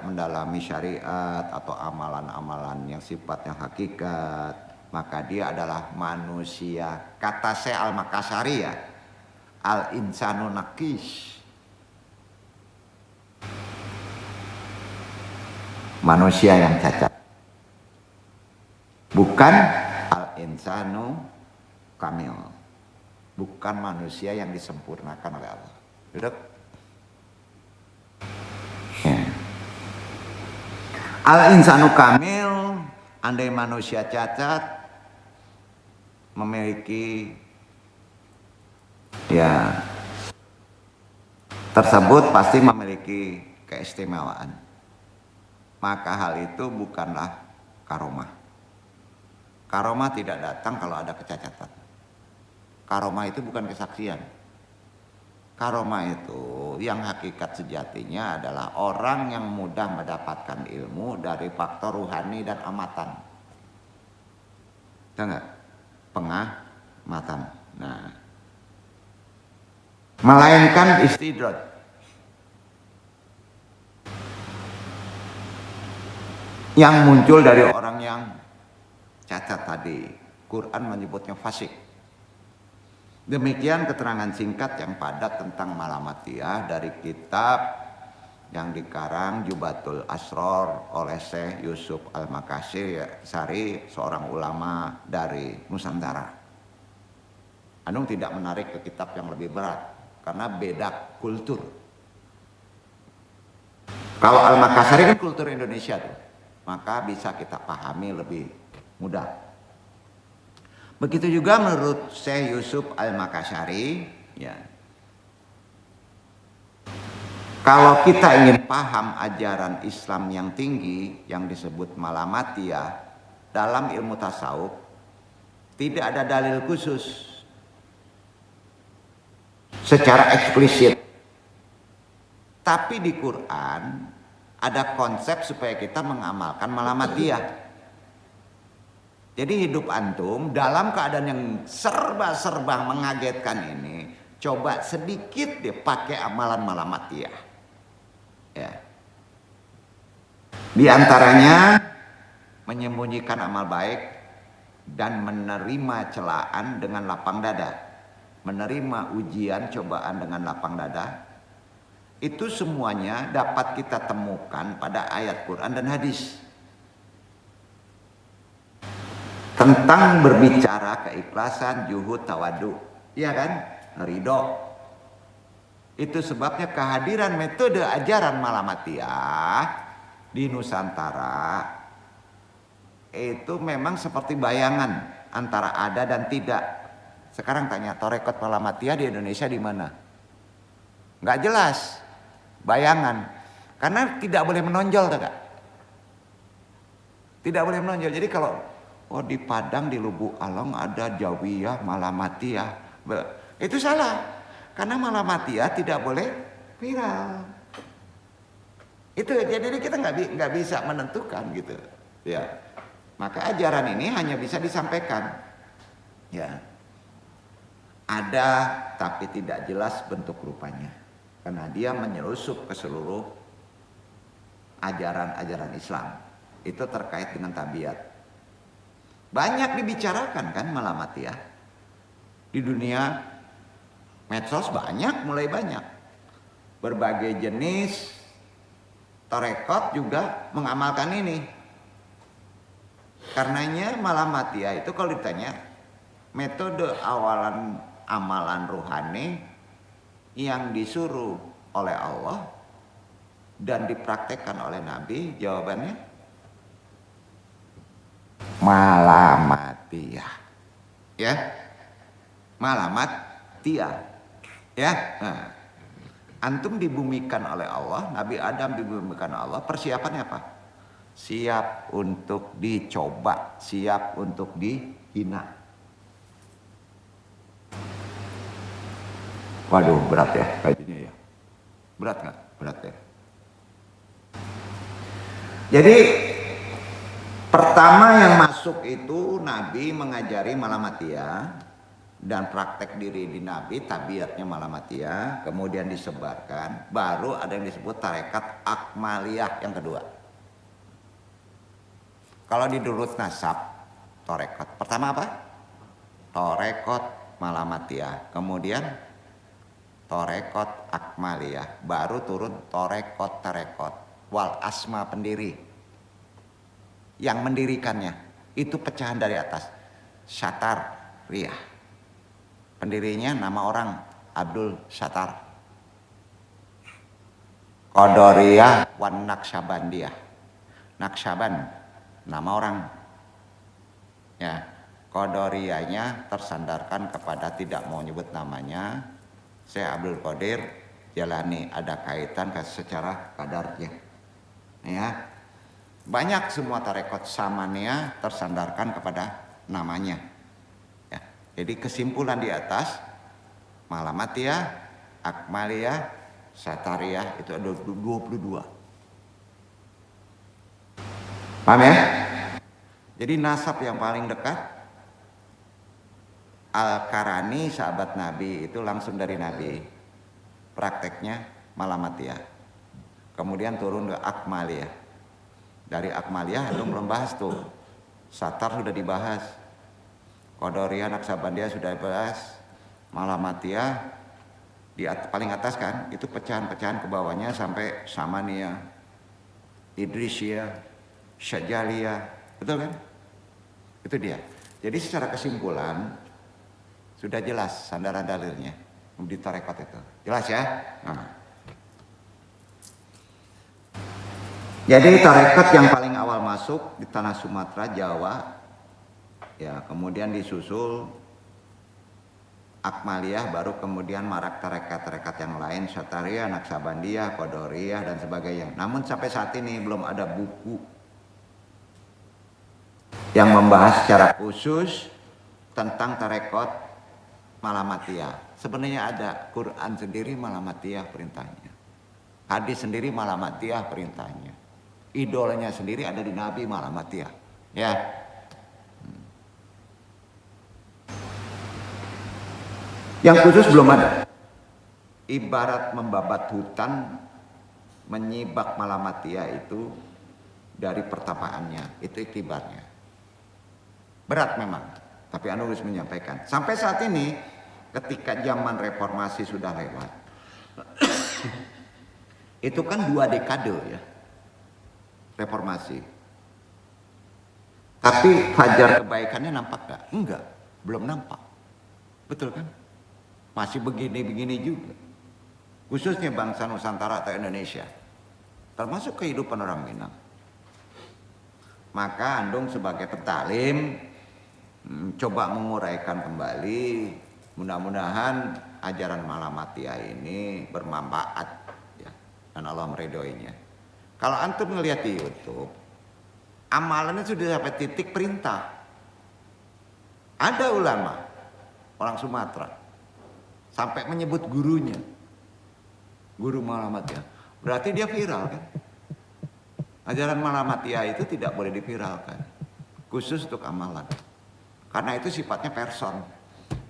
mendalami syariat atau amalan-amalan yang sifatnya hakikat, maka dia adalah manusia. Kata Syekh Al-Makassari ya, al-insanu nakis. Manusia yang cacat. Bukan al-insanu kamil. Bukan manusia yang disempurnakan oleh Allah. Duduk. Ya. Al-insanu kamil, andai manusia cacat, memiliki ya tersebut pasti memiliki keistimewaan. Maka hal itu bukanlah karomah. Karomah tidak datang kalau ada kecacatan. Karomah itu bukan kesaksian. Karomah itu yang hakikat sejatinya adalah orang yang mudah mendapatkan ilmu dari faktor ruhani dan amatan. Tahu nggak? Pengamatan. Nah, melainkan istidraj. Yang muncul dari orang yang cacat tadi. Quran menyebutnya fasik. Demikian keterangan singkat yang padat tentang Malamatiyah dari kitab yang dikarang Jubdatul Asrar oleh Syekh Yusuf Al-Makassari, seorang ulama dari Nusantara. Anung tidak menarik ke kitab yang lebih berat karena beda kultur. Kalau Al-Makassari kan kultur Indonesia tuh, maka bisa kita pahami lebih mudah. Begitu juga menurut Syekh Yusuf Al-Makassari, ya. Kalau kita ingin paham ajaran Islam yang tinggi yang disebut Malamatiyah dalam ilmu tasawuf, tidak ada dalil khusus secara eksplisit. Tapi di Quran ada konsep supaya kita mengamalkan Malamatiyah. Jadi hidup antum dalam keadaan yang serba-serba mengagetkan ini, coba sedikit deh pakai amalan Malamatiyah. Ya. Di antaranya menyembunyikan amal baik dan menerima celaan dengan lapang dada. Menerima ujian cobaan dengan lapang dada. Itu semuanya dapat kita temukan pada ayat Quran dan hadis. Tentang berbicara keikhlasan, juhud, tawadu, iya kan? Ridho. Itu sebabnya kehadiran metode ajaran Malamatiyah di Nusantara itu memang seperti bayangan antara ada dan tidak. Sekarang tanya tarekat Malamatiyah di Indonesia di mana? Nggak jelas, bayangan. Karena tidak boleh menonjol, tak? Tidak boleh menonjol. Jadi kalau di Padang, di Lubuk Along ada Jawiyah, Malamatiyah. Itu salah. Karena Malamatiyah tidak boleh viral. Itu jadi kita nggak bisa menentukan gitu. Ya. Maka ajaran ini hanya bisa disampaikan. Ya. Ada tapi tidak jelas bentuk rupanya. Karena dia menyelusup ke seluruh ajaran-ajaran Islam. Itu terkait dengan tabiat. Banyak dibicarakan kan Malamatiyah. Di dunia medsos mulai banyak. Berbagai jenis tarekat juga mengamalkan ini. Karenanya Malamatiyah itu kalau ditanya metode amalan rohani yang disuruh oleh Allah dan dipraktekkan oleh Nabi, jawabannya Malamatiyah. Ya. Malamatiyah. Ya. Nah. Antum dibumikan oleh Allah, Nabi Adam dibumikan Allah, persiapannya apa? Siap untuk dicoba, siap untuk dihina. Waduh, berat ya kayaknya ya. Berat nggak? Berat ya. Jadi pertama yang masuk itu Nabi mengajari Malamatiyah. Dan praktek diri di Nabi, tabiatnya Malamatiyah, kemudian disebarkan, baru ada yang disebut tarekat Akmaliyah yang kedua. Kalau di Durut Nasab, tarekat pertama apa? Tarekat Malamatiyah, kemudian tarekat Akmaliyah, baru turun tarekat wal asma pendiri. Yang mendirikannya itu pecahan dari atas, Syatar Riyah. Pendirinya nama orang Abdul Sattar. Qadariyah wan Naqsyabandiyah. Naqsyaban nama orang. Ya, Qadariyahnya tersandarkan kepada tidak mau nyebut namanya. Saya Abdul Qadir Jalani, ada kaitan ke secara kadarnya. Ya. Banyak semua tarekat Samaniyah tersandarkan kepada namanya. Jadi kesimpulan di atas Malamatiyah, Akmaliyah, Sattariyah itu ada 22. Paham ya? Jadi nasab yang paling dekat Al-Karani sahabat Nabi itu langsung dari Nabi. Prakteknya Malamatiyah. Kemudian turun ke Akmaliyah. Dari Akmaliyah itu belum bahas tuh. Sattar sudah dibahas. Qadariyah, Naqsyabandiyah sudah dibahas. Malamatiyah di paling atas kan, itu pecahan-pecahan ke bawahnya sampai Samaniyah, Idrisiyah, Syajaliyah, betul kan? Itu dia. Jadi secara kesimpulan sudah jelas sandaran dalilnya di tarekat itu. Jelas ya? Nah. Jadi tarekat yang paling awal masuk di tanah Sumatera, Jawa, ya, kemudian disusul Akmaliyah, baru kemudian marak tarekat-tarekat yang lain, Syattariyah, Naqsyabandiyah, Qadariyah dan sebagainya. Namun sampai saat ini belum ada buku yang membahas secara khusus tentang tarekat Malamatiyah. Sebenarnya ada Quran sendiri Malamatiyah perintahnya, hadis sendiri Malamatiyah perintahnya, idolanya sendiri ada di Nabi Malamatiyah. Ya. Yang khusus belum ada. Ibarat membabat hutan, menyibak Malamatiyah itu dari pertapaannya, itu iktibarnya. Berat memang, tapi Anulis menyampaikan. Sampai saat ini, ketika zaman reformasi sudah lewat, itu kan 2 dekade ya, reformasi. Tapi fajar kebaikannya nampak gak? Enggak, belum nampak. Betul kan? Masih begini-begini juga. Khususnya bangsa Nusantara atau Indonesia. Termasuk kehidupan orang Minang. Maka Andung sebagai pentalim coba menguraikan kembali. Mudah-mudahan ajaran Malamatiyah ini bermanfaat ya, dan Allah meridhoinya. Kalau antum melihat di YouTube, amalannya sudah sampai titik perintah. Ada ulama orang Sumatera sampai menyebut gurunya, guru Malamatiyah. Berarti dia viral kan? Ajaran Malamatiyah itu tidak boleh diviralkan, khusus untuk amalan. Karena itu sifatnya person.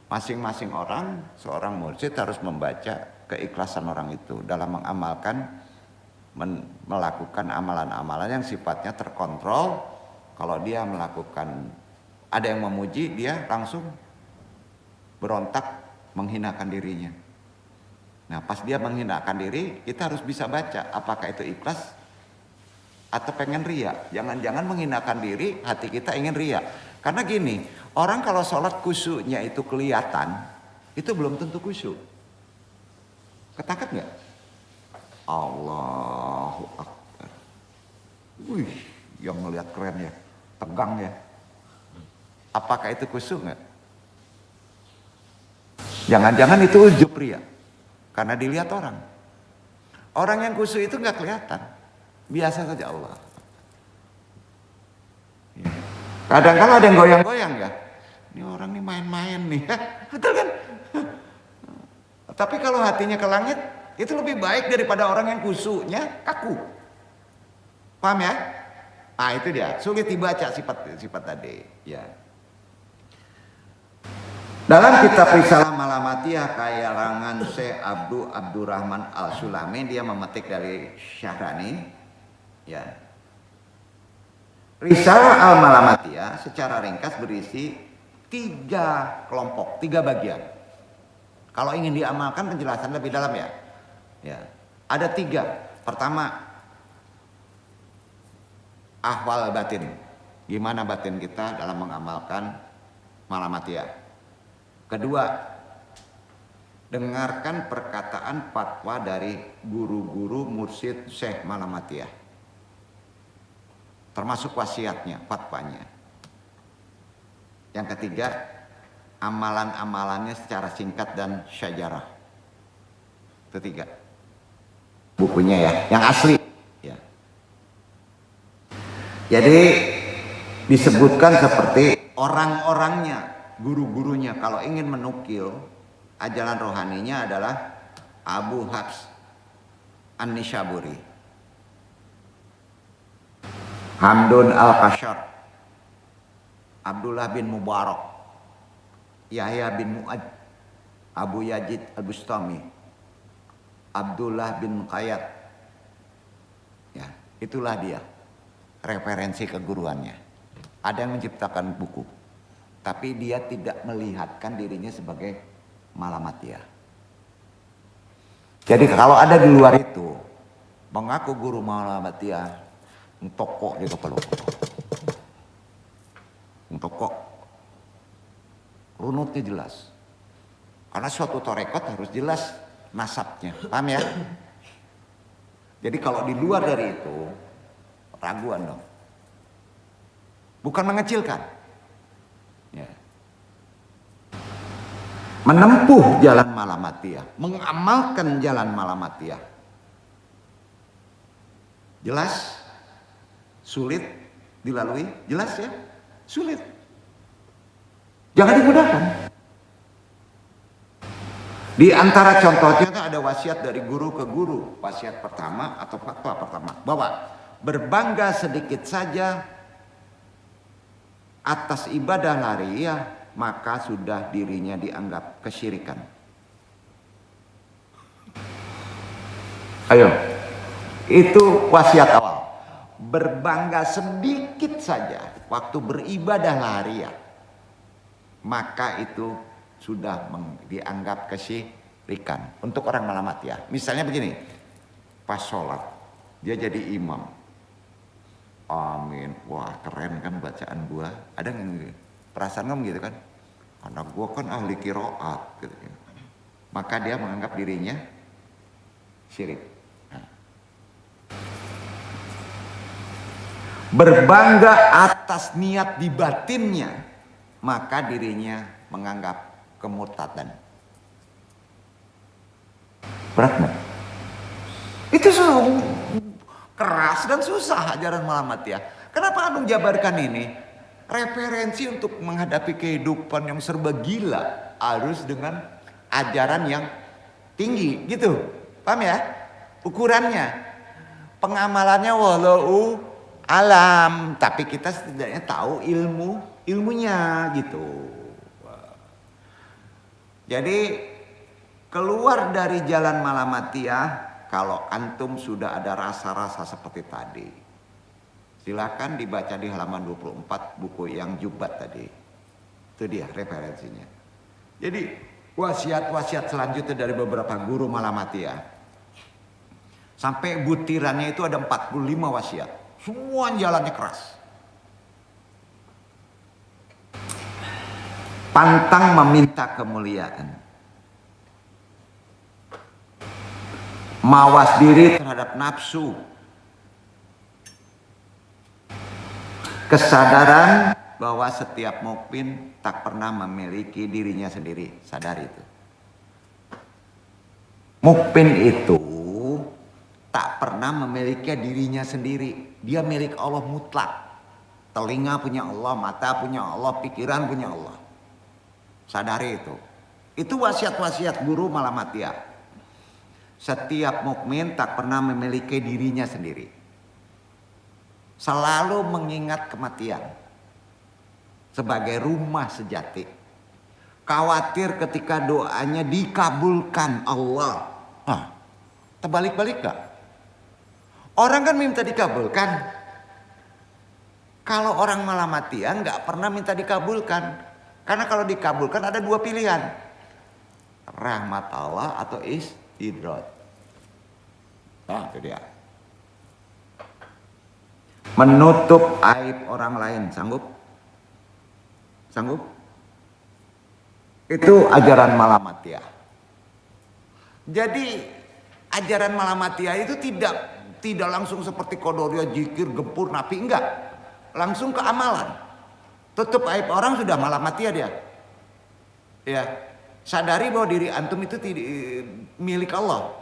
Masing-masing orang, seorang mursyid harus membaca keikhlasan orang itu dalam mengamalkan, melakukan amalan-amalan yang sifatnya terkontrol. Kalau dia melakukan, ada yang memuji, dia langsung berontak menghinakan dirinya. Nah, pas dia menghinakan diri, kita harus bisa baca apakah itu ikhlas atau pengen ria. Jangan-jangan menghinakan diri, hati kita ingin ria. Karena gini, orang kalau sholat khusyuknya itu kelihatan, itu belum tentu khusyuk. Ketangkep nggak? Allahu Akbar. Wih, yang ngelihat keren ya, tegang ya. Apakah itu khusyuk nggak? Jangan-jangan itu ujub ria, karena dilihat orang. Orang yang khusyuk itu nggak kelihatan, biasa saja Allah. Ya. Kadang-kadang ada yang goyang-goyang ya. Ini orang nih main-main nih, betul kan? Tapi kalau hatinya ke langit, itu lebih baik daripada orang yang khusyuknya kaku. Paham ya? Ah itu dia, sulit dibaca sifat tadi. Ya. Dalam kitab Risalah Malamatiyah karangan Syekh Abdurrahman Al-Sulami, dia memetik dari Syahrani. Ya. Risalah Al-Malamatiyah secara ringkas berisi 3 kelompok, 3 bagian. Kalau ingin diamalkan penjelasan lebih dalam ya. Ya. Ada 3. Pertama, ahwal batin. Gimana batin kita dalam mengamalkan Malamatiyah. Kedua, dengarkan perkataan fatwa dari guru-guru mursyid Syekh Malamatiyah. Termasuk wasiatnya, fatwanya. Yang ketiga, amalan-amalannya secara singkat dan syajarah. Itu 3. Bukunya ya, yang asli. Ya. Jadi disebutkan seperti orang-orangnya, guru-gurunya kalau ingin menukil ajaran rohaninya adalah Abu Hafs An-Nishaburi, Hamdun Al-Qashar, Abdullah bin Mubarak, Yahya bin Mu'ad, Abu Yazid Al-Bustami, Abdullah bin Qayyad. Ya, itulah dia referensi keguruannya. Ada yang menciptakan buku, tapi dia tidak melihatkan dirinya sebagai Malamatiyah. Jadi kalau ada di luar itu mengaku guru Malamatiyah, tokok di kepala, tokok, runutnya jelas. Karena suatu tarekat harus jelas nasabnya, paham ya? Jadi kalau di luar dari itu raguan dong. Bukan mengecilkan. Ya. Menempuh jalan Malamatiyah, mengamalkan jalan Malamatiyah. Jelas? Sulit dilalui? Jelas ya? Sulit. Jangan dimudahkan. Di antara contohnya ada wasiat dari guru ke guru. Wasiat pertama atau fatwa pertama, bahwa berbangga sedikit saja atas ibadah lariyah, maka sudah dirinya dianggap kesyirikan. Ayo, itu wasiat awal. Berbangga sedikit saja waktu beribadah lariyah, maka itu sudah dianggap kesyirikan untuk orang Malamatiyah. Misalnya begini, pas sholat dia jadi imam. Amin, wah keren kan bacaan gua. Ada nggak perasaan ngomong gitu kan? Karena gua kan ahli qiraat gitu. Maka dia menganggap dirinya syirik. Nah. Berbangga atas niat di batinnya, maka dirinya menganggap kemurtadan. Berat nggak? Itu keras dan susah ajaran Malamatiyah. Kenapa Anung jabarkan ini? Referensi untuk menghadapi kehidupan yang serba gila harus dengan ajaran yang tinggi, gitu. Paham ya? Ukurannya, pengamalannya walau alam, tapi kita setidaknya tahu ilmunya gitu. Jadi keluar dari jalan Malamatiyah kalau antum sudah ada rasa-rasa seperti tadi. Silakan dibaca di halaman 24 buku yang Jubat tadi. Itu dia referensinya. Jadi wasiat-wasiat selanjutnya dari beberapa guru Malamatiyah. Sampai butirannya itu ada 45 wasiat. Semua jalannya keras. Pantang meminta kemuliaan. Mawas diri terhadap nafsu. Kesadaran bahwa setiap mukmin tak pernah memiliki dirinya sendiri. Sadari itu. Mukmin itu tak pernah memiliki dirinya sendiri. Dia milik Allah mutlak. Telinga punya Allah, mata punya Allah, pikiran punya Allah. Sadari itu. Itu wasiat-wasiat guru Malamatiyah. Setiap mukmin tak pernah memiliki dirinya sendiri. Selalu mengingat kematian sebagai rumah sejati. Khawatir ketika doanya dikabulkan Allah. Terbalik-balik gak? Orang kan minta dikabulkan. Kalau orang Malamatiyah nggak pernah minta dikabulkan. Karena kalau dikabulkan ada dua pilihan. Rahmat Allah atau istidraj. Nah itu dia. Menutup aib orang lain. Sanggup? Sanggup? Itu ajaran Malamatiyah. Jadi ajaran Malamatiyah itu tidak langsung seperti Qadariyah, zikir, gempur, napi. Enggak. Langsung ke amalan. Tutup aib orang sudah Malamatiyah dia. Ya. Sadari bahwa diri antum itu milik Allah.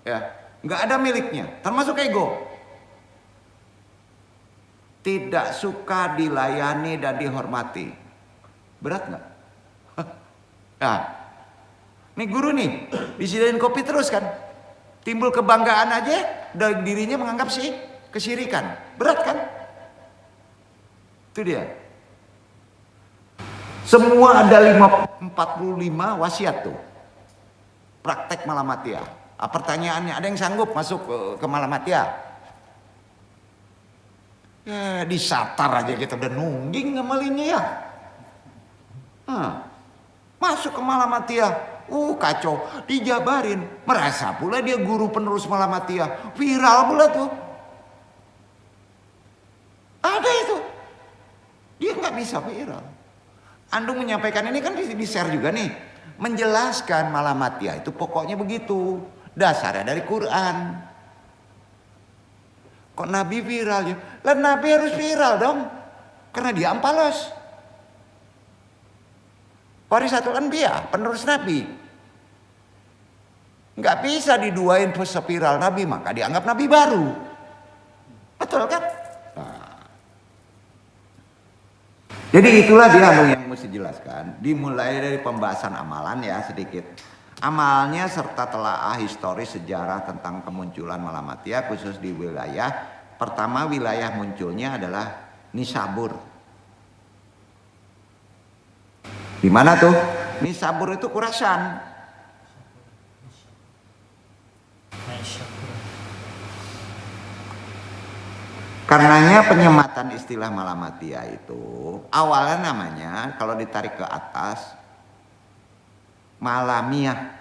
Ya. Enggak ada miliknya. Termasuk ego. Tidak suka dilayani dan dihormati. Berat nggak? Nah, nih guru nih, disediain kopi terus kan. Timbul kebanggaan aja, dari dirinya menganggap sih kesyirikan. Berat kan? Itu dia. Semua ada 45 wasiat tuh. Praktek Malamatiyah. Pertanyaannya, ada yang sanggup masuk ke Malamatiyah? Ya disatar aja kita udah nungging ngamalinnya ya. Masuk ke Malamatiyah. Kacau. Dijabarin. Merasa pula dia guru penerus Malamatiyah. Viral pula tuh. Ada itu. Dia nggak bisa viral. Andung menyampaikan ini kan di-share juga nih. Menjelaskan Malamatiyah itu pokoknya begitu. Dasarnya dari Quran. Kok Nabi viral ya? Lah Nabi harus viral dong. Karena dia ampalos. Warisatul Anbiya, penerus Nabi. Nggak bisa diduain seviral Nabi, maka dianggap Nabi baru. Betul kan? Nah. Jadi itulah dia yang mesti jelaskan. Dimulai dari pembahasan amalan ya sedikit. Amalnya serta telaah historis sejarah tentang kemunculan Malamatiyah khusus di wilayah. Pertama wilayah munculnya adalah Nisabur. Di mana tuh? Nisabur itu Khurasan. Karenanya penyematan istilah Malamatiyah itu awalnya namanya kalau ditarik ke atas Malamiyah.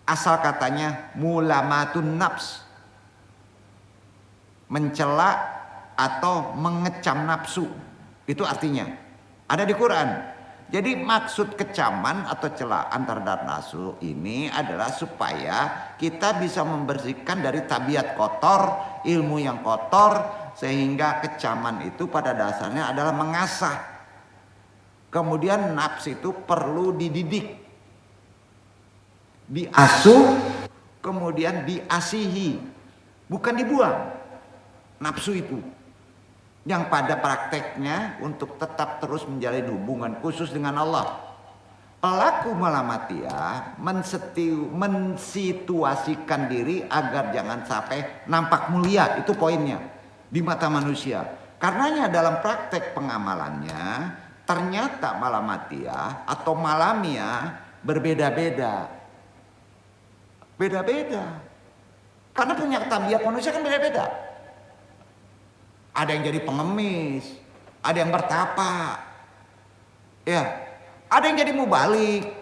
Asal katanya mulamatun nafs. Mencela atau mengecam nafsu. Itu artinya. Ada di Quran. Jadi maksud kecaman atau celaan terhadap nafsu ini adalah supaya kita bisa membersihkan dari tabiat kotor, ilmu yang kotor, sehingga kecaman itu pada dasarnya adalah mengasah. Kemudian nafsu itu perlu dididik, diasuh, kemudian diasihi, bukan dibuang. Nafsu itu yang pada prakteknya untuk tetap terus menjalin hubungan khusus dengan Allah. Pelaku Malamatiyah mensituasikan diri agar jangan sampai nampak mulia, itu poinnya, di mata manusia. Karenanya dalam praktek pengamalannya ternyata Malamatia atau Malamia berbeda-beda. Beda-beda. Karena punya tabiat manusia kan beda-beda. Ada yang jadi pengemis, ada yang bertapa. Ya, ada yang jadi mubalik.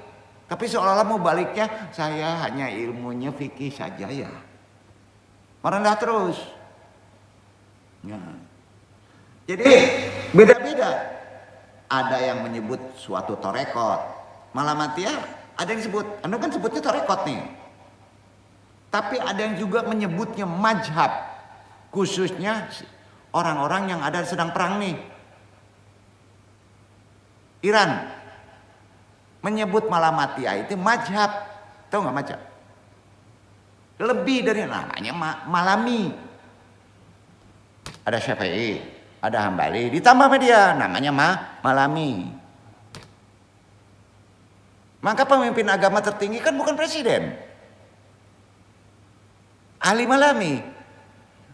Tapi seolah-olah mubaliknya saya hanya ilmunya fikih saja ya. Merendah terus. Ya. Jadi beda-beda. Ada yang menyebut suatu torekot. Malamatia ada yang sebut, Anda kan sebutnya torekot nih. Tapi ada yang juga menyebutnya majhab. Khususnya orang-orang yang ada sedang perang nih. Iran menyebut Malamatia itu majhab. Tahu nggak majhab? Lebih dari namanya Malami. Ada Syafi'i, ada Hambali, ditambah media namanya Malami. Maka pemimpin agama tertinggi kan bukan presiden, ahli Malami.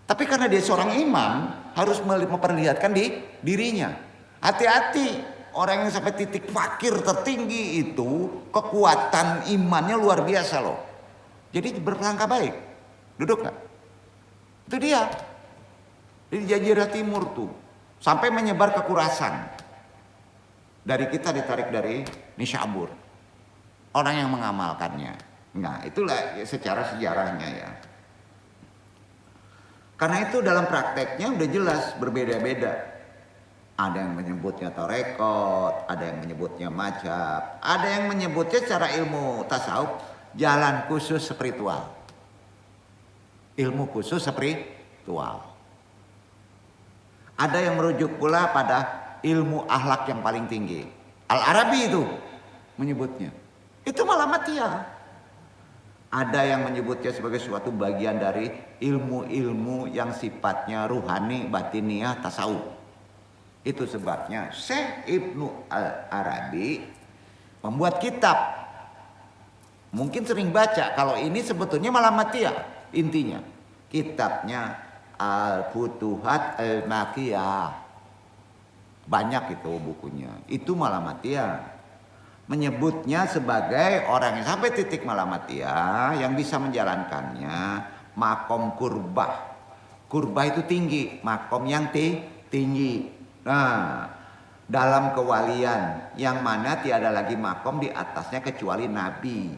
Tapi karena dia seorang imam harus memperlihatkan dirinya. Hati-hati orang yang sampai titik fakir tertinggi itu kekuatan imannya luar biasa loh. Jadi berprangka baik. Duduk nggak? Itu dia. Di Jazirah Timur tuh sampai menyebar ke Khurasan. Dari kita ditarik dari Nishabur. Orang yang mengamalkannya. Nah, itulah secara sejarahnya ya. Karena itu dalam prakteknya udah jelas berbeda-beda. Ada yang menyebutnya torekot, ada yang menyebutnya majhab, ada yang menyebutnya secara ilmu tasawuf jalan khusus spiritual. Ilmu khusus spiritual. Ada yang merujuk pula pada ilmu akhlak yang paling tinggi. Al-Arabi itu menyebutnya. Itu Malamatia. Ada yang menyebutnya sebagai suatu bagian dari ilmu-ilmu yang sifatnya ruhani, batiniah, tasawuf. Itu sebabnya Syekh Ibnu Al-Arabi membuat kitab. Mungkin sering baca, kalau ini sebetulnya Malamatia intinya. Kitabnya Al-Futuhat Al-Makiyah. Banyak itu bukunya. Itu Malamatia. Menyebutnya sebagai orang yang sampai titik Malamatia yang bisa menjalankannya makom kurbah. Kurbah itu tinggi, makom yang tinggi. Nah, dalam kewalian yang mana tiada lagi makom di atasnya kecuali Nabi.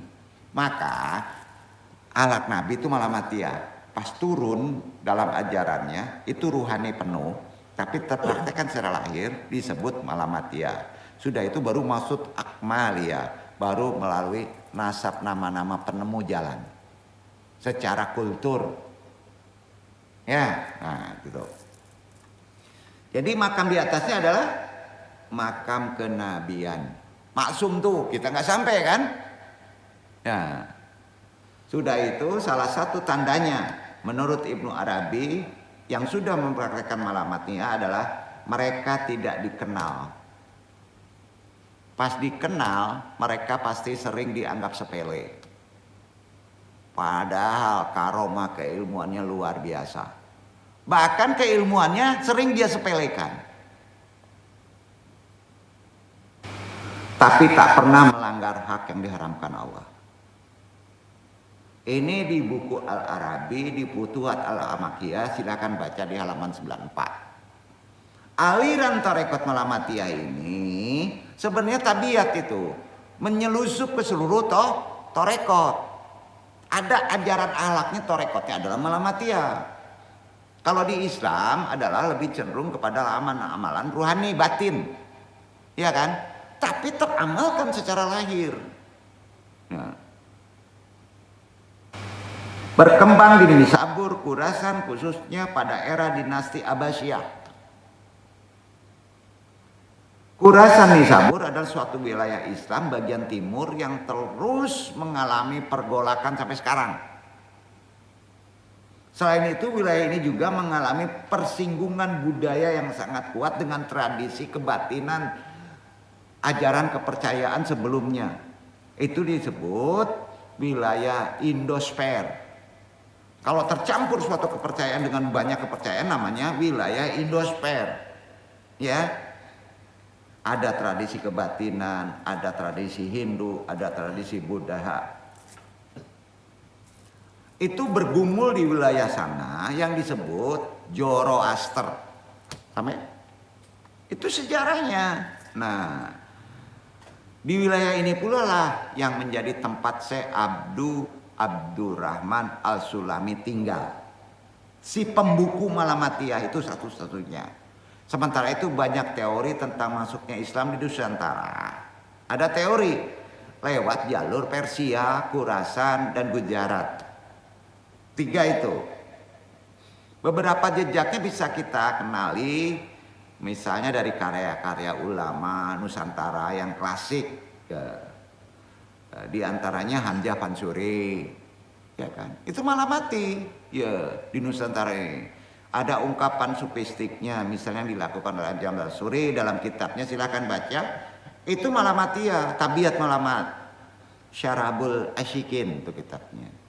Maka alat Nabi itu Malamatia. Pas turun dalam ajarannya itu ruhani penuh, tapi terpraktekkan secara lahir disebut Malamatia. Sudah itu baru maksud Akmalia, baru melalui nasab nama-nama penemu jalan secara kultur. Ya, nah gitu. Jadi makam di atasnya adalah makam kenabian. Maksum tuh kita nggak sampai kan? Ya, sudah itu salah satu tandanya. Menurut Ibnu Arabi yang sudah mempraktekkan Malamatia adalah mereka tidak dikenal. Pas dikenal mereka pasti sering dianggap sepele. Padahal karomah keilmuannya luar biasa. Bahkan keilmuannya sering dia sepelekan. Tapi tak pernah melanggar hak yang diharamkan Allah. Ini di buku Al-Arabi, di Futuhat Al-Makiyah, silakan baca di halaman 94. Aliran tarekat Malamatia ini sebenarnya tabiat itu menyelusup ke seluruh tarekat. Ada ajaran akhlaknya tarekatnya adalah Malamatia. Kalau di Islam adalah lebih cenderung kepada amalan ruhani batin. Ya kan? Tapi teramalkan secara lahir. Ya. Berkembang di Nisabur, Khurasan khususnya pada era dinasti Abbasiyah. Khurasan Nisabur adalah suatu wilayah Islam bagian timur yang terus mengalami pergolakan sampai sekarang. Selain itu wilayah ini juga mengalami persinggungan budaya yang sangat kuat dengan tradisi kebatinan ajaran kepercayaan sebelumnya. Itu disebut wilayah Indosfer. Kalau tercampur suatu kepercayaan dengan banyak kepercayaan namanya wilayah Indosfer. Ya. Ada tradisi kebatinan, ada tradisi Hindu, ada tradisi Buddha. Itu bergumul di wilayah sana yang disebut Zoroaster. Sama ya? Itu sejarahnya. Nah, di wilayah ini pula lah yang menjadi tempat Syekh Abdurrahman Al-Sulami tinggal. Si pembuku Malamatiyah itu satu-satunya. Sementara itu banyak teori tentang masuknya Islam di Nusantara. Ada teori lewat jalur Persia, Khurasan, dan Gujarat. 3 itu. Beberapa jejaknya bisa kita kenali, misalnya dari karya-karya ulama Nusantara yang klasik. Di antaranya Hamzah Pansuri, ya kan? Itu Malamati, ya, di Nusantara ini. Ada ungkapan sufistiknya, misalnya yang dilakukan oleh Hamzah Pansuri dalam kitabnya, silahkan baca. Itu Malamatiyah, Tabiat Malamat, Syarabul Asyikin itu kitabnya.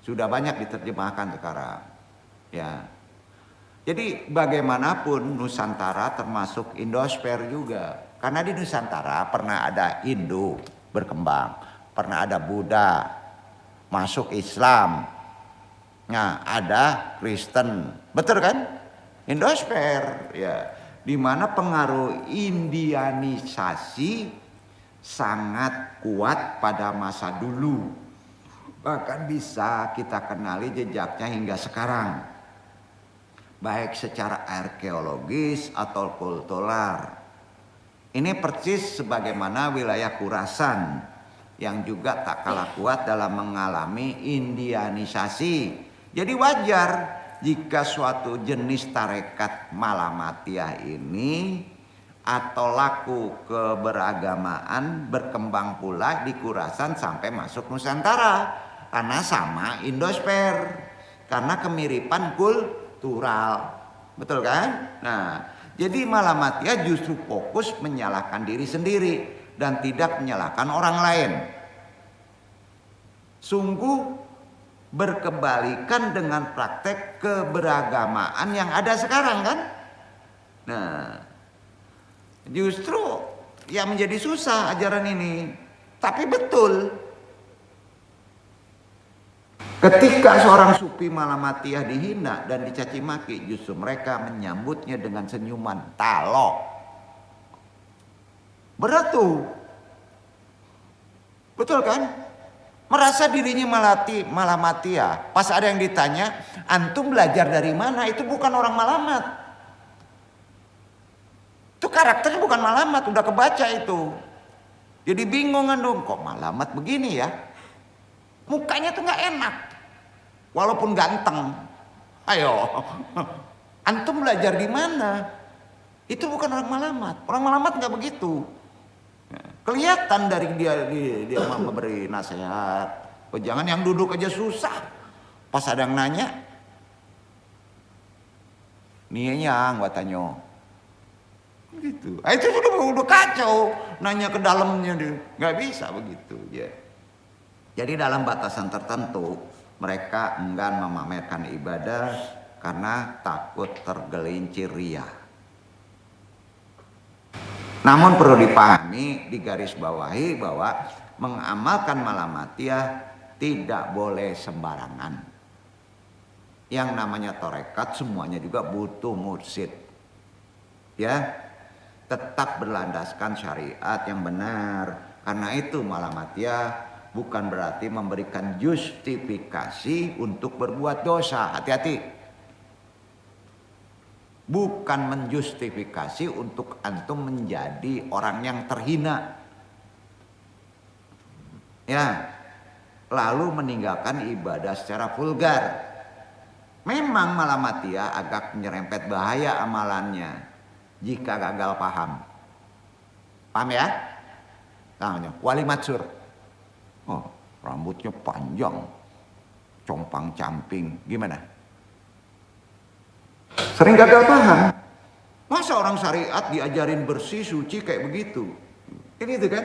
Sudah banyak diterjemahkan sekarang. Ya. Jadi bagaimanapun Nusantara termasuk Indosfer juga. Karena di Nusantara pernah ada Hindu berkembang, pernah ada Buddha, masuk Islam. Nah, ada Kristen. Betul kan? Indosfer, ya. Di mana pengaruh Indianisasi sangat kuat pada masa dulu. Bahkan bisa kita kenali jejaknya hingga sekarang. Baik secara arkeologis atau kultural. Ini persis sebagaimana wilayah Khurasan yang juga tak kalah kuat dalam mengalami Indianisasi. Jadi wajar jika suatu jenis tarekat Malamatiyah ini atau laku keberagamaan berkembang pula di Khurasan sampai masuk Nusantara. Karena sama Indosfer. Karena kemiripan kultural. Betul kan? Nah, jadi Malamatiyah justru fokus menyalahkan diri sendiri dan tidak menyalahkan orang lain. Sungguh berkebalikan dengan praktek keberagamaan yang ada sekarang kan? Nah, justru yang menjadi susah ajaran ini. Tapi betul. Ketika seorang sufi Malamatiyah dihina dan dicaci maki, justru mereka menyambutnya dengan senyuman talok. Berat tuh. Betul kan? Merasa dirinya Malamatiyah. Pas ada yang ditanya, antum belajar dari mana? Itu bukan orang Malamat. Itu karakternya bukan Malamat, udah kebaca itu. Jadi bingung kan dong, kok Malamat begini ya? Mukanya tuh nggak enak. Walaupun ganteng. Ayo. Antum belajar di mana? Itu bukan orang Malamat. Orang Malamat nggak begitu. Kelihatan dari dia memberi nasihat. Oh, jangan yang duduk aja susah. Pas ada yang nanya, nih yang katanya. Gitu. Itu udah kacau. Nanya ke dalamnya dia, nggak bisa begitu. Ya. Jadi dalam batasan tertentu mereka enggan memamerkan ibadah karena takut tergelincir riya. Namun perlu dipahami, digarisbawahi bahwa mengamalkan Malamatiyah tidak boleh sembarangan. Yang namanya tarekat semuanya juga butuh mursyid. Ya, tetap berlandaskan syariat yang benar. Karena itu Malamatiyah bukan berarti memberikan justifikasi untuk berbuat dosa. Hati-hati. Bukan menjustifikasi untuk antum menjadi orang yang terhina. Ya, lalu meninggalkan ibadah secara vulgar. Memang Malamatiyah agak menyerempet bahaya amalannya jika gagal paham. Paham ya? Namanya Wali Matsur. Oh, rambutnya panjang, compang camping, gimana? Sering gagal paham. Masa orang syariat diajarin bersih, suci kayak begitu? Ini itu kan?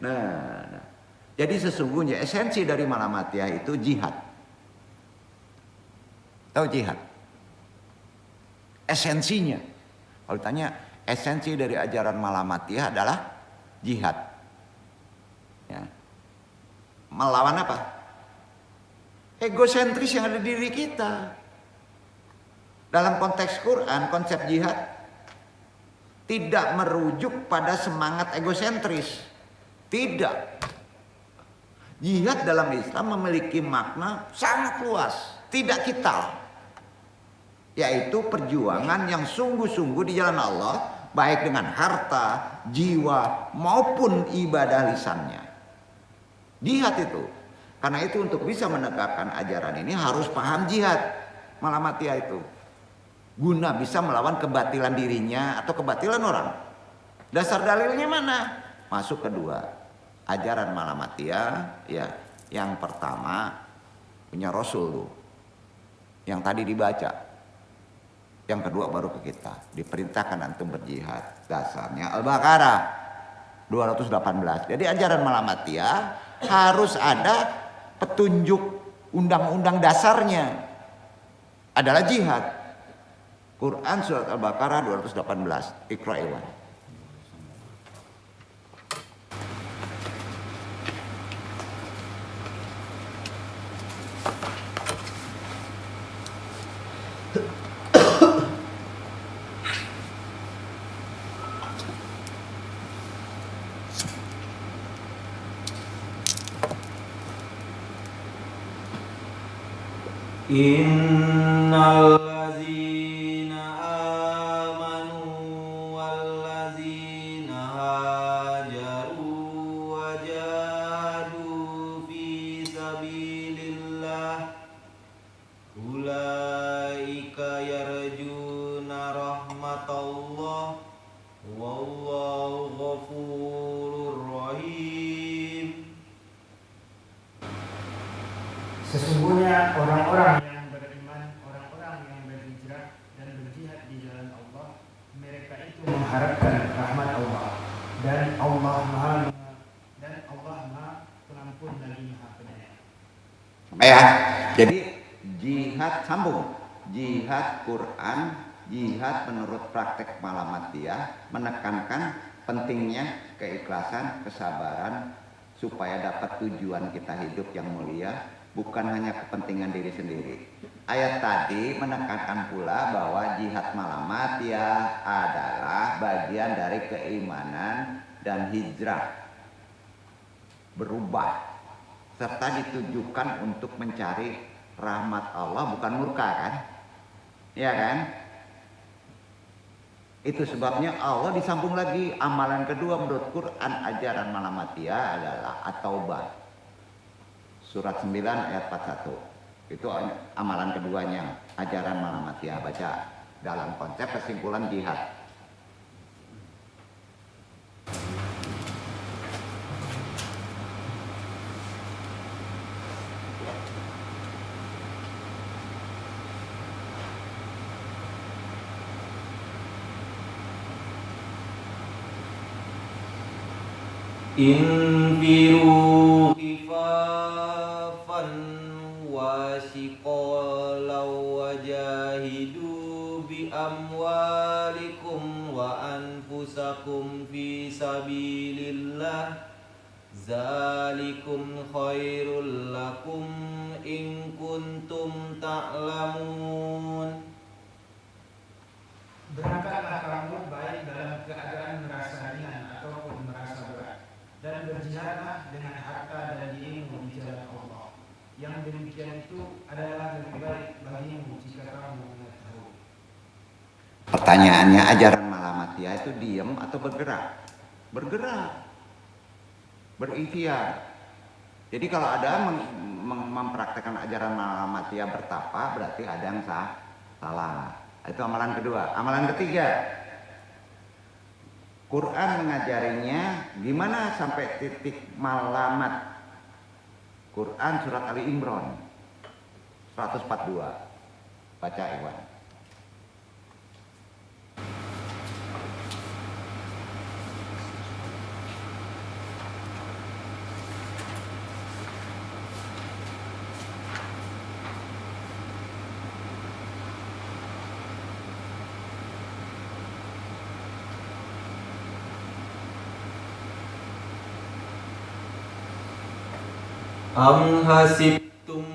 Nah. Jadi sesungguhnya esensi dari Malamatiyah itu jihad. Tahu jihad? Esensinya. Kalau ditanya, esensi dari ajaran Malamatiyah adalah jihad. Ya. Melawan apa? Egosentris yang ada di diri kita. Dalam konteks Quran, konsep jihad tidak merujuk pada semangat egosentris. Tidak. Jihad dalam Islam memiliki makna sangat luas, tidak kital. Yaitu perjuangan yang sungguh-sungguh di jalan Allah, baik dengan harta, jiwa, maupun ibadah lisannya. Jihad itu. Karena itu untuk bisa menegakkan ajaran ini harus paham jihad. Malamatiyah itu. Guna bisa melawan kebatilan dirinya atau kebatilan orang. Dasar dalilnya mana? Masuk kedua. Ajaran Malamatiyah, ya, yang pertama punya Rasul tuh. Yang tadi dibaca. Yang kedua baru ke kita. Diperintahkan antum berjihad. Dasarnya Al-Baqarah 218. Jadi ajaran Malamatiyah harus ada petunjuk undang-undang dasarnya adalah jihad. Quran surat Al-Baqarah 218. Iqra Iwan. Innal ladzina amanu wal ladzina hajaru wa jahadu fi sabilillah ulaika yarjuna rahmatallah wallahu ghafurur rahim. Sesungguhnya orang-orang yang beriman, orang-orang yang berhijrah dan berjihad di jalan Allah, mereka itu mengharapkan rahmat Allah dan Allah Maha Pengampun lagi Maha Penyayang. Ya, jadi jihad sambung. Jihad Quran, jihad menurut praktek Malamatiyah menekankan pentingnya keikhlasan, kesabaran supaya dapat tujuan kita hidup yang mulia. Bukan hanya kepentingan diri sendiri. Ayat tadi menekankan pula bahwa jihad Malamatiyah adalah bagian dari keimanan dan hijrah. Berubah. Serta ditujukan untuk mencari rahmat Allah, bukan murka kan? Iya kan? Itu sebabnya Allah disambung lagi. Amalan kedua menurut Quran ajaran Malamatiyah adalah At-Taubah. Surat 9 ayat 41. Itu amalan keduanya, ajaran Malamatiyah. Baca dalam konsep kesimpulan jihad. Infiru khifafan wa siqalan wa jahidu bi amwalikum wa anfusakum fi sabilillah zalikum khairul lakum in kuntum ta'lamun. Berangkatlah kamu baik dalam keadaan merasa ringan ataupun merasa berat, dan berjihadlah dengan harta dan dirimu di jalan Allah. Yang demikian itu adalah lebih baik bagimu jika kamu mengetahui. Pertanyaannya, ajaran Malamatiyah itu diam atau bergerak? Bergerak. Berikhtiar. Jadi kalau ada mempraktekkan ajaran Malamatiyah bertapa, berarti ada yang salah. Itu amalan kedua. Amalan ketiga, Quran mengajarinya gimana sampai titik malamat. Quran surat Ali Imran 142. Baca Iwan. Am hasibtum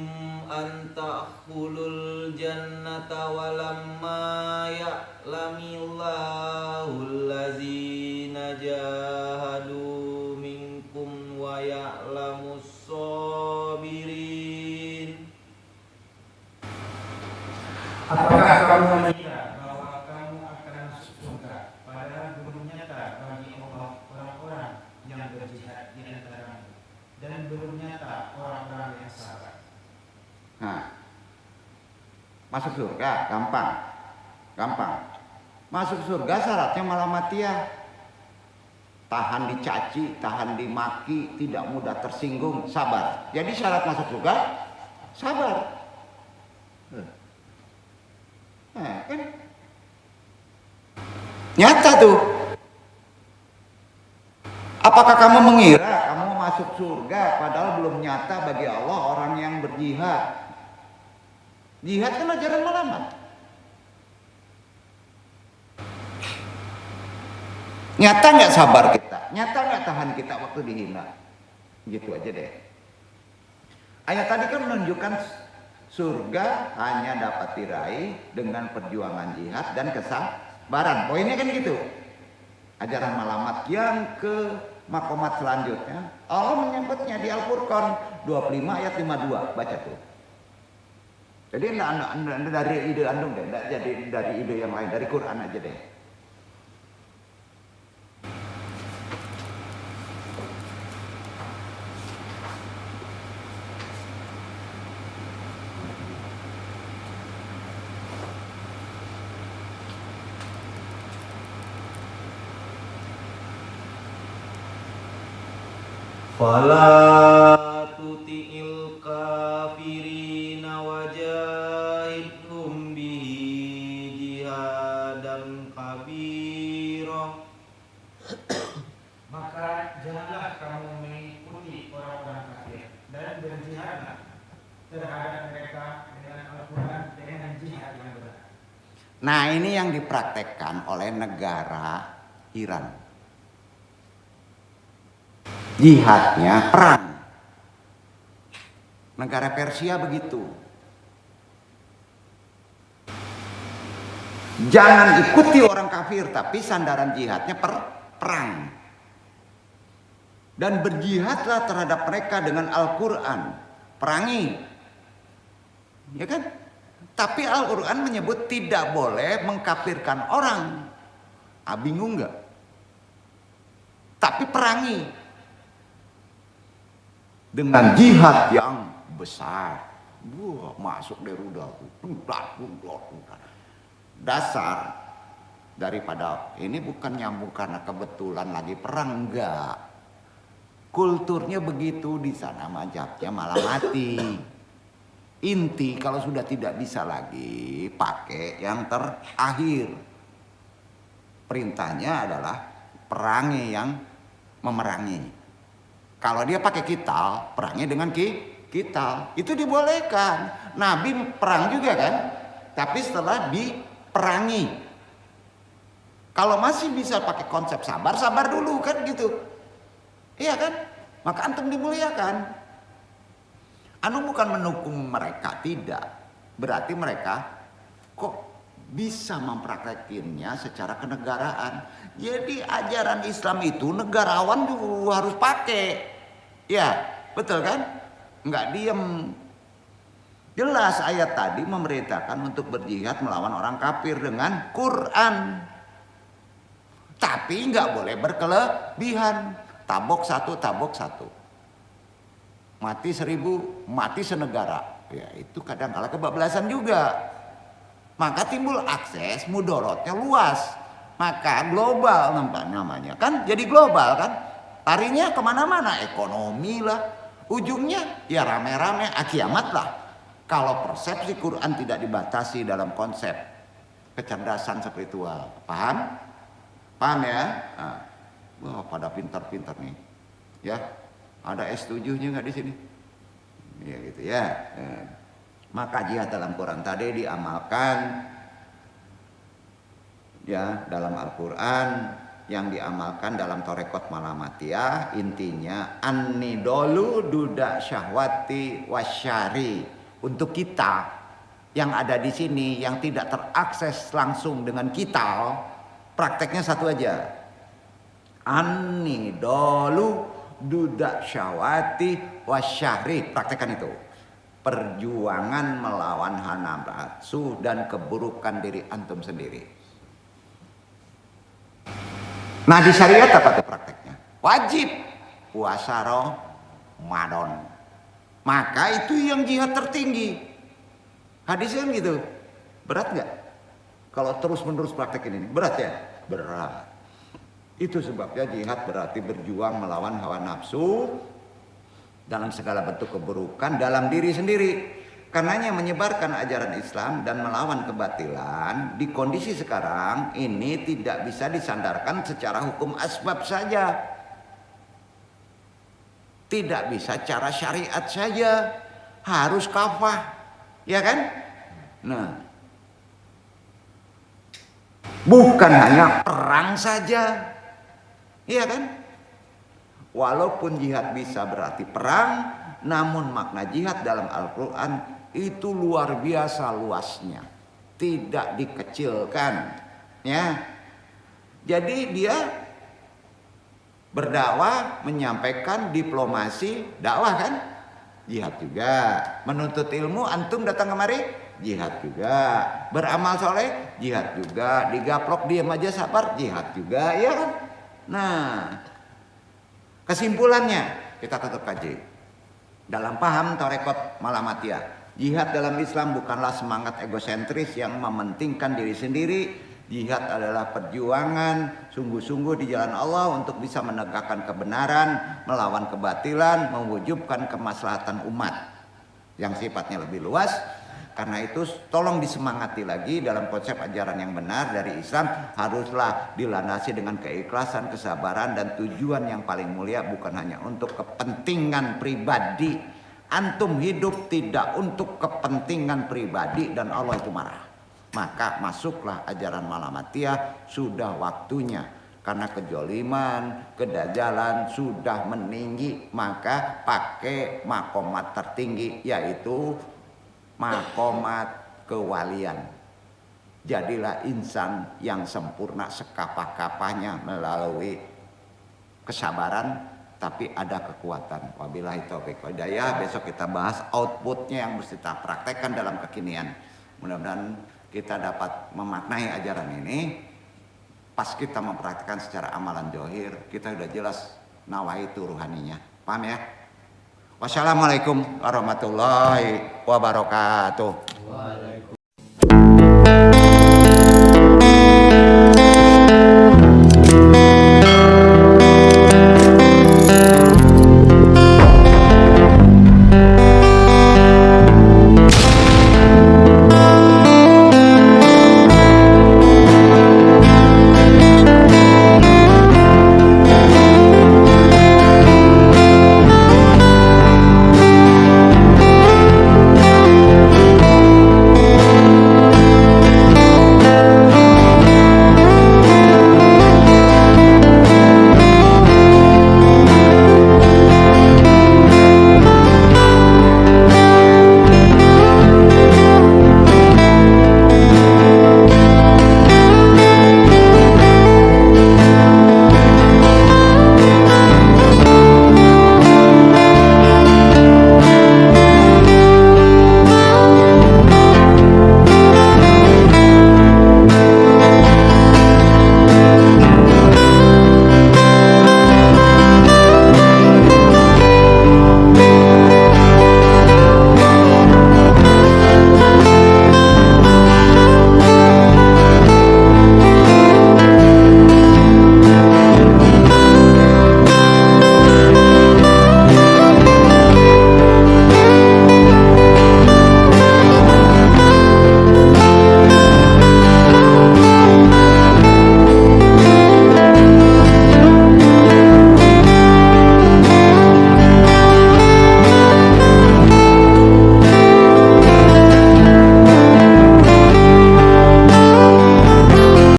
an ta'khulul jannata walamma ya'lamillahu allazina jahadu minkum wa ya'lamus sabirin. Apakah kamu mengira bahwa kamu akan masuk surga, padahal belum nyata bagi Allah orang-orang yang berjihad di antaramu, dan belum nyata orang-orang yang sabar. Nah, masuk surga gampang, gampang. Masuk surga syaratnya malah matiah. Tahan dicaci, tahan dimaki, tidak mudah tersinggung, sabar. Jadi syarat masuk surga sabar. Nah, kan nyata tuh. Apakah kamu mengira kamu masuk surga padahal belum nyata bagi Allah orang yang berjihad? Jihad kan ajaran Muhammad. Nyata nggak sabar kita? Nyata nggak tahan kita waktu dihina? Gitu aja deh. Ayat tadi kan menunjukkan surga hanya dapat diraih dengan perjuangan jihad dan kesabaran. Poinnya kan gitu. Ajaran malamat yang ke makomat selanjutnya Allah menyebutnya di Al-Furqan 25 ayat 52. Baca tuh. Jadi anda dari ide andung deh, jadi dari ide yang lain, dari Quran aja deh. Fala tuti'il kafirina wajahidhum bihi jihadan kabira. Maka janganlah kamu mengikuti orang-orang kafir dan berjihadlah terhadap mereka dengan Al-Quran dengan jihad yang benar. Nah, ini yang dipraktekkan oleh negara Iran. Jihadnya perang. Negara Persia begitu. Jangan ikuti orang kafir, tapi sandaran jihadnya perang. Dan berjihadlah terhadap mereka dengan Al-Quran. Perangi. Ya kan? Tapi Al-Quran menyebut tidak boleh mengkafirkan orang. Bingung nggak? Tapi perangi. Dengan jihad yang besar. Wah, masuk dari rudal. Dasar daripada ini bukan nyambung karena kebetulan lagi perang, enggak. Kulturnya begitu di sana, mazhabnya malah mati. Inti kalau sudah tidak bisa lagi pakai yang terakhir. Perintahnya adalah perangi yang memerangi. Kalau dia pakai kital, perangnya dengan kital. Itu dibolehkan. Nabi perang juga kan? Tapi setelah diperangi. Kalau masih bisa pakai konsep sabar, sabar dulu kan gitu. Iya kan? Maka antum dimuliakan. Anu bukan mendukung mereka, tidak. Berarti mereka kok bisa mempraktekinnya secara kenegaraan. Jadi ajaran Islam itu negarawan juga harus pakai. Ya, betul kan? Enggak diem. Jelas ayat tadi memerintahkan untuk berjihad melawan orang kafir dengan Quran. Tapi enggak boleh berkelebihan. Tabok satu. Mati 1000, mati senegara. Ya, itu kadang kala kebablasan juga. Maka timbul akses mudorotnya luas. Maka global namanya. Kan jadi global kan. Larinya kemana-mana. Ekonomi lah. Ujungnya ya rame-rame kiamat lah. Kalau persepsi Quran tidak dibatasi dalam konsep kecerdasan spiritual. Paham? Paham ya? Nah, wah, pada pintar-pintar nih. Ya. Ada S7-nya nggak di sini? Ya gitu ya. Maka jihad dalam Quran tadi diamalkan ya dalam Al-Quran yang diamalkan dalam Torekot Malamatiyah intinya an-nidolu duda syahwati wasyari. Untuk kita yang ada di sini yang tidak terakses langsung dengan kita, prakteknya satu aja. An-nidolu duda syahwati wasyari, praktekkan itu. Perjuangan melawan hawa nafsu dan keburukan diri antum sendiri. Nah di syariat apa tuh prakteknya? Wajib puasa Ramadan. Maka itu yang jihad tertinggi. Hadisnya kan gitu. Berat nggak? Kalau terus menerus praktekin ini berat ya? Berat. Itu sebabnya jihad berarti berjuang melawan hawa nafsu dalam segala bentuk keburukan dalam diri sendiri. Karenanya menyebarkan ajaran Islam dan melawan kebatilan di kondisi sekarang ini tidak bisa disandarkan secara hukum asbab saja. Tidak bisa cara syariat saja. Harus kafah. Ya kan? Nah. Bukan hanya perang saja. Iya kan? Walaupun jihad bisa berarti perang, namun makna jihad dalam Al-Quran itu luar biasa luasnya, tidak dikecilkan. Ya, jadi dia berdakwah, menyampaikan diplomasi, dakwah kan? Jihad juga. Menuntut ilmu, antum datang kemari, jihad juga. Beramal soleh, jihad juga. Digaplok diam aja sabar, jihad juga, ya kan? Nah, kesimpulannya kita tetap kaji. Dalam paham Torekot Malamatiyah, jihad dalam Islam bukanlah semangat egosentris yang mementingkan diri sendiri. Jihad adalah perjuangan sungguh-sungguh di jalan Allah untuk bisa menegakkan kebenaran, melawan kebatilan, mewujudkan kemaslahatan umat yang sifatnya lebih luas. Karena itu tolong disemangati lagi dalam konsep ajaran yang benar dari Islam haruslah dilandasi dengan keikhlasan, kesabaran dan tujuan yang paling mulia bukan hanya untuk kepentingan pribadi. Antum hidup tidak untuk kepentingan pribadi dan Allah itu marah. Maka masuklah ajaran Malamatiyah sudah waktunya. Karena kejoliman, kedajalan sudah meninggi, maka pakai makomat tertinggi yaitu makomat kewalian. Jadilah insan yang sempurna sekapah-kapahnya melalui kesabaran, tapi ada kekuatan. Wabillahi taufiq wal hidayah. Besok kita bahas outputnya yang mesti kita praktekkan dalam kekinian. Mudah-mudahan kita dapat memaknai ajaran ini. Pas kita mempraktekkan secara amalan johir, kita sudah jelas nawaitu ruhaninya. Paham ya? Wassalamualaikum warahmatullahi wabarakatuh.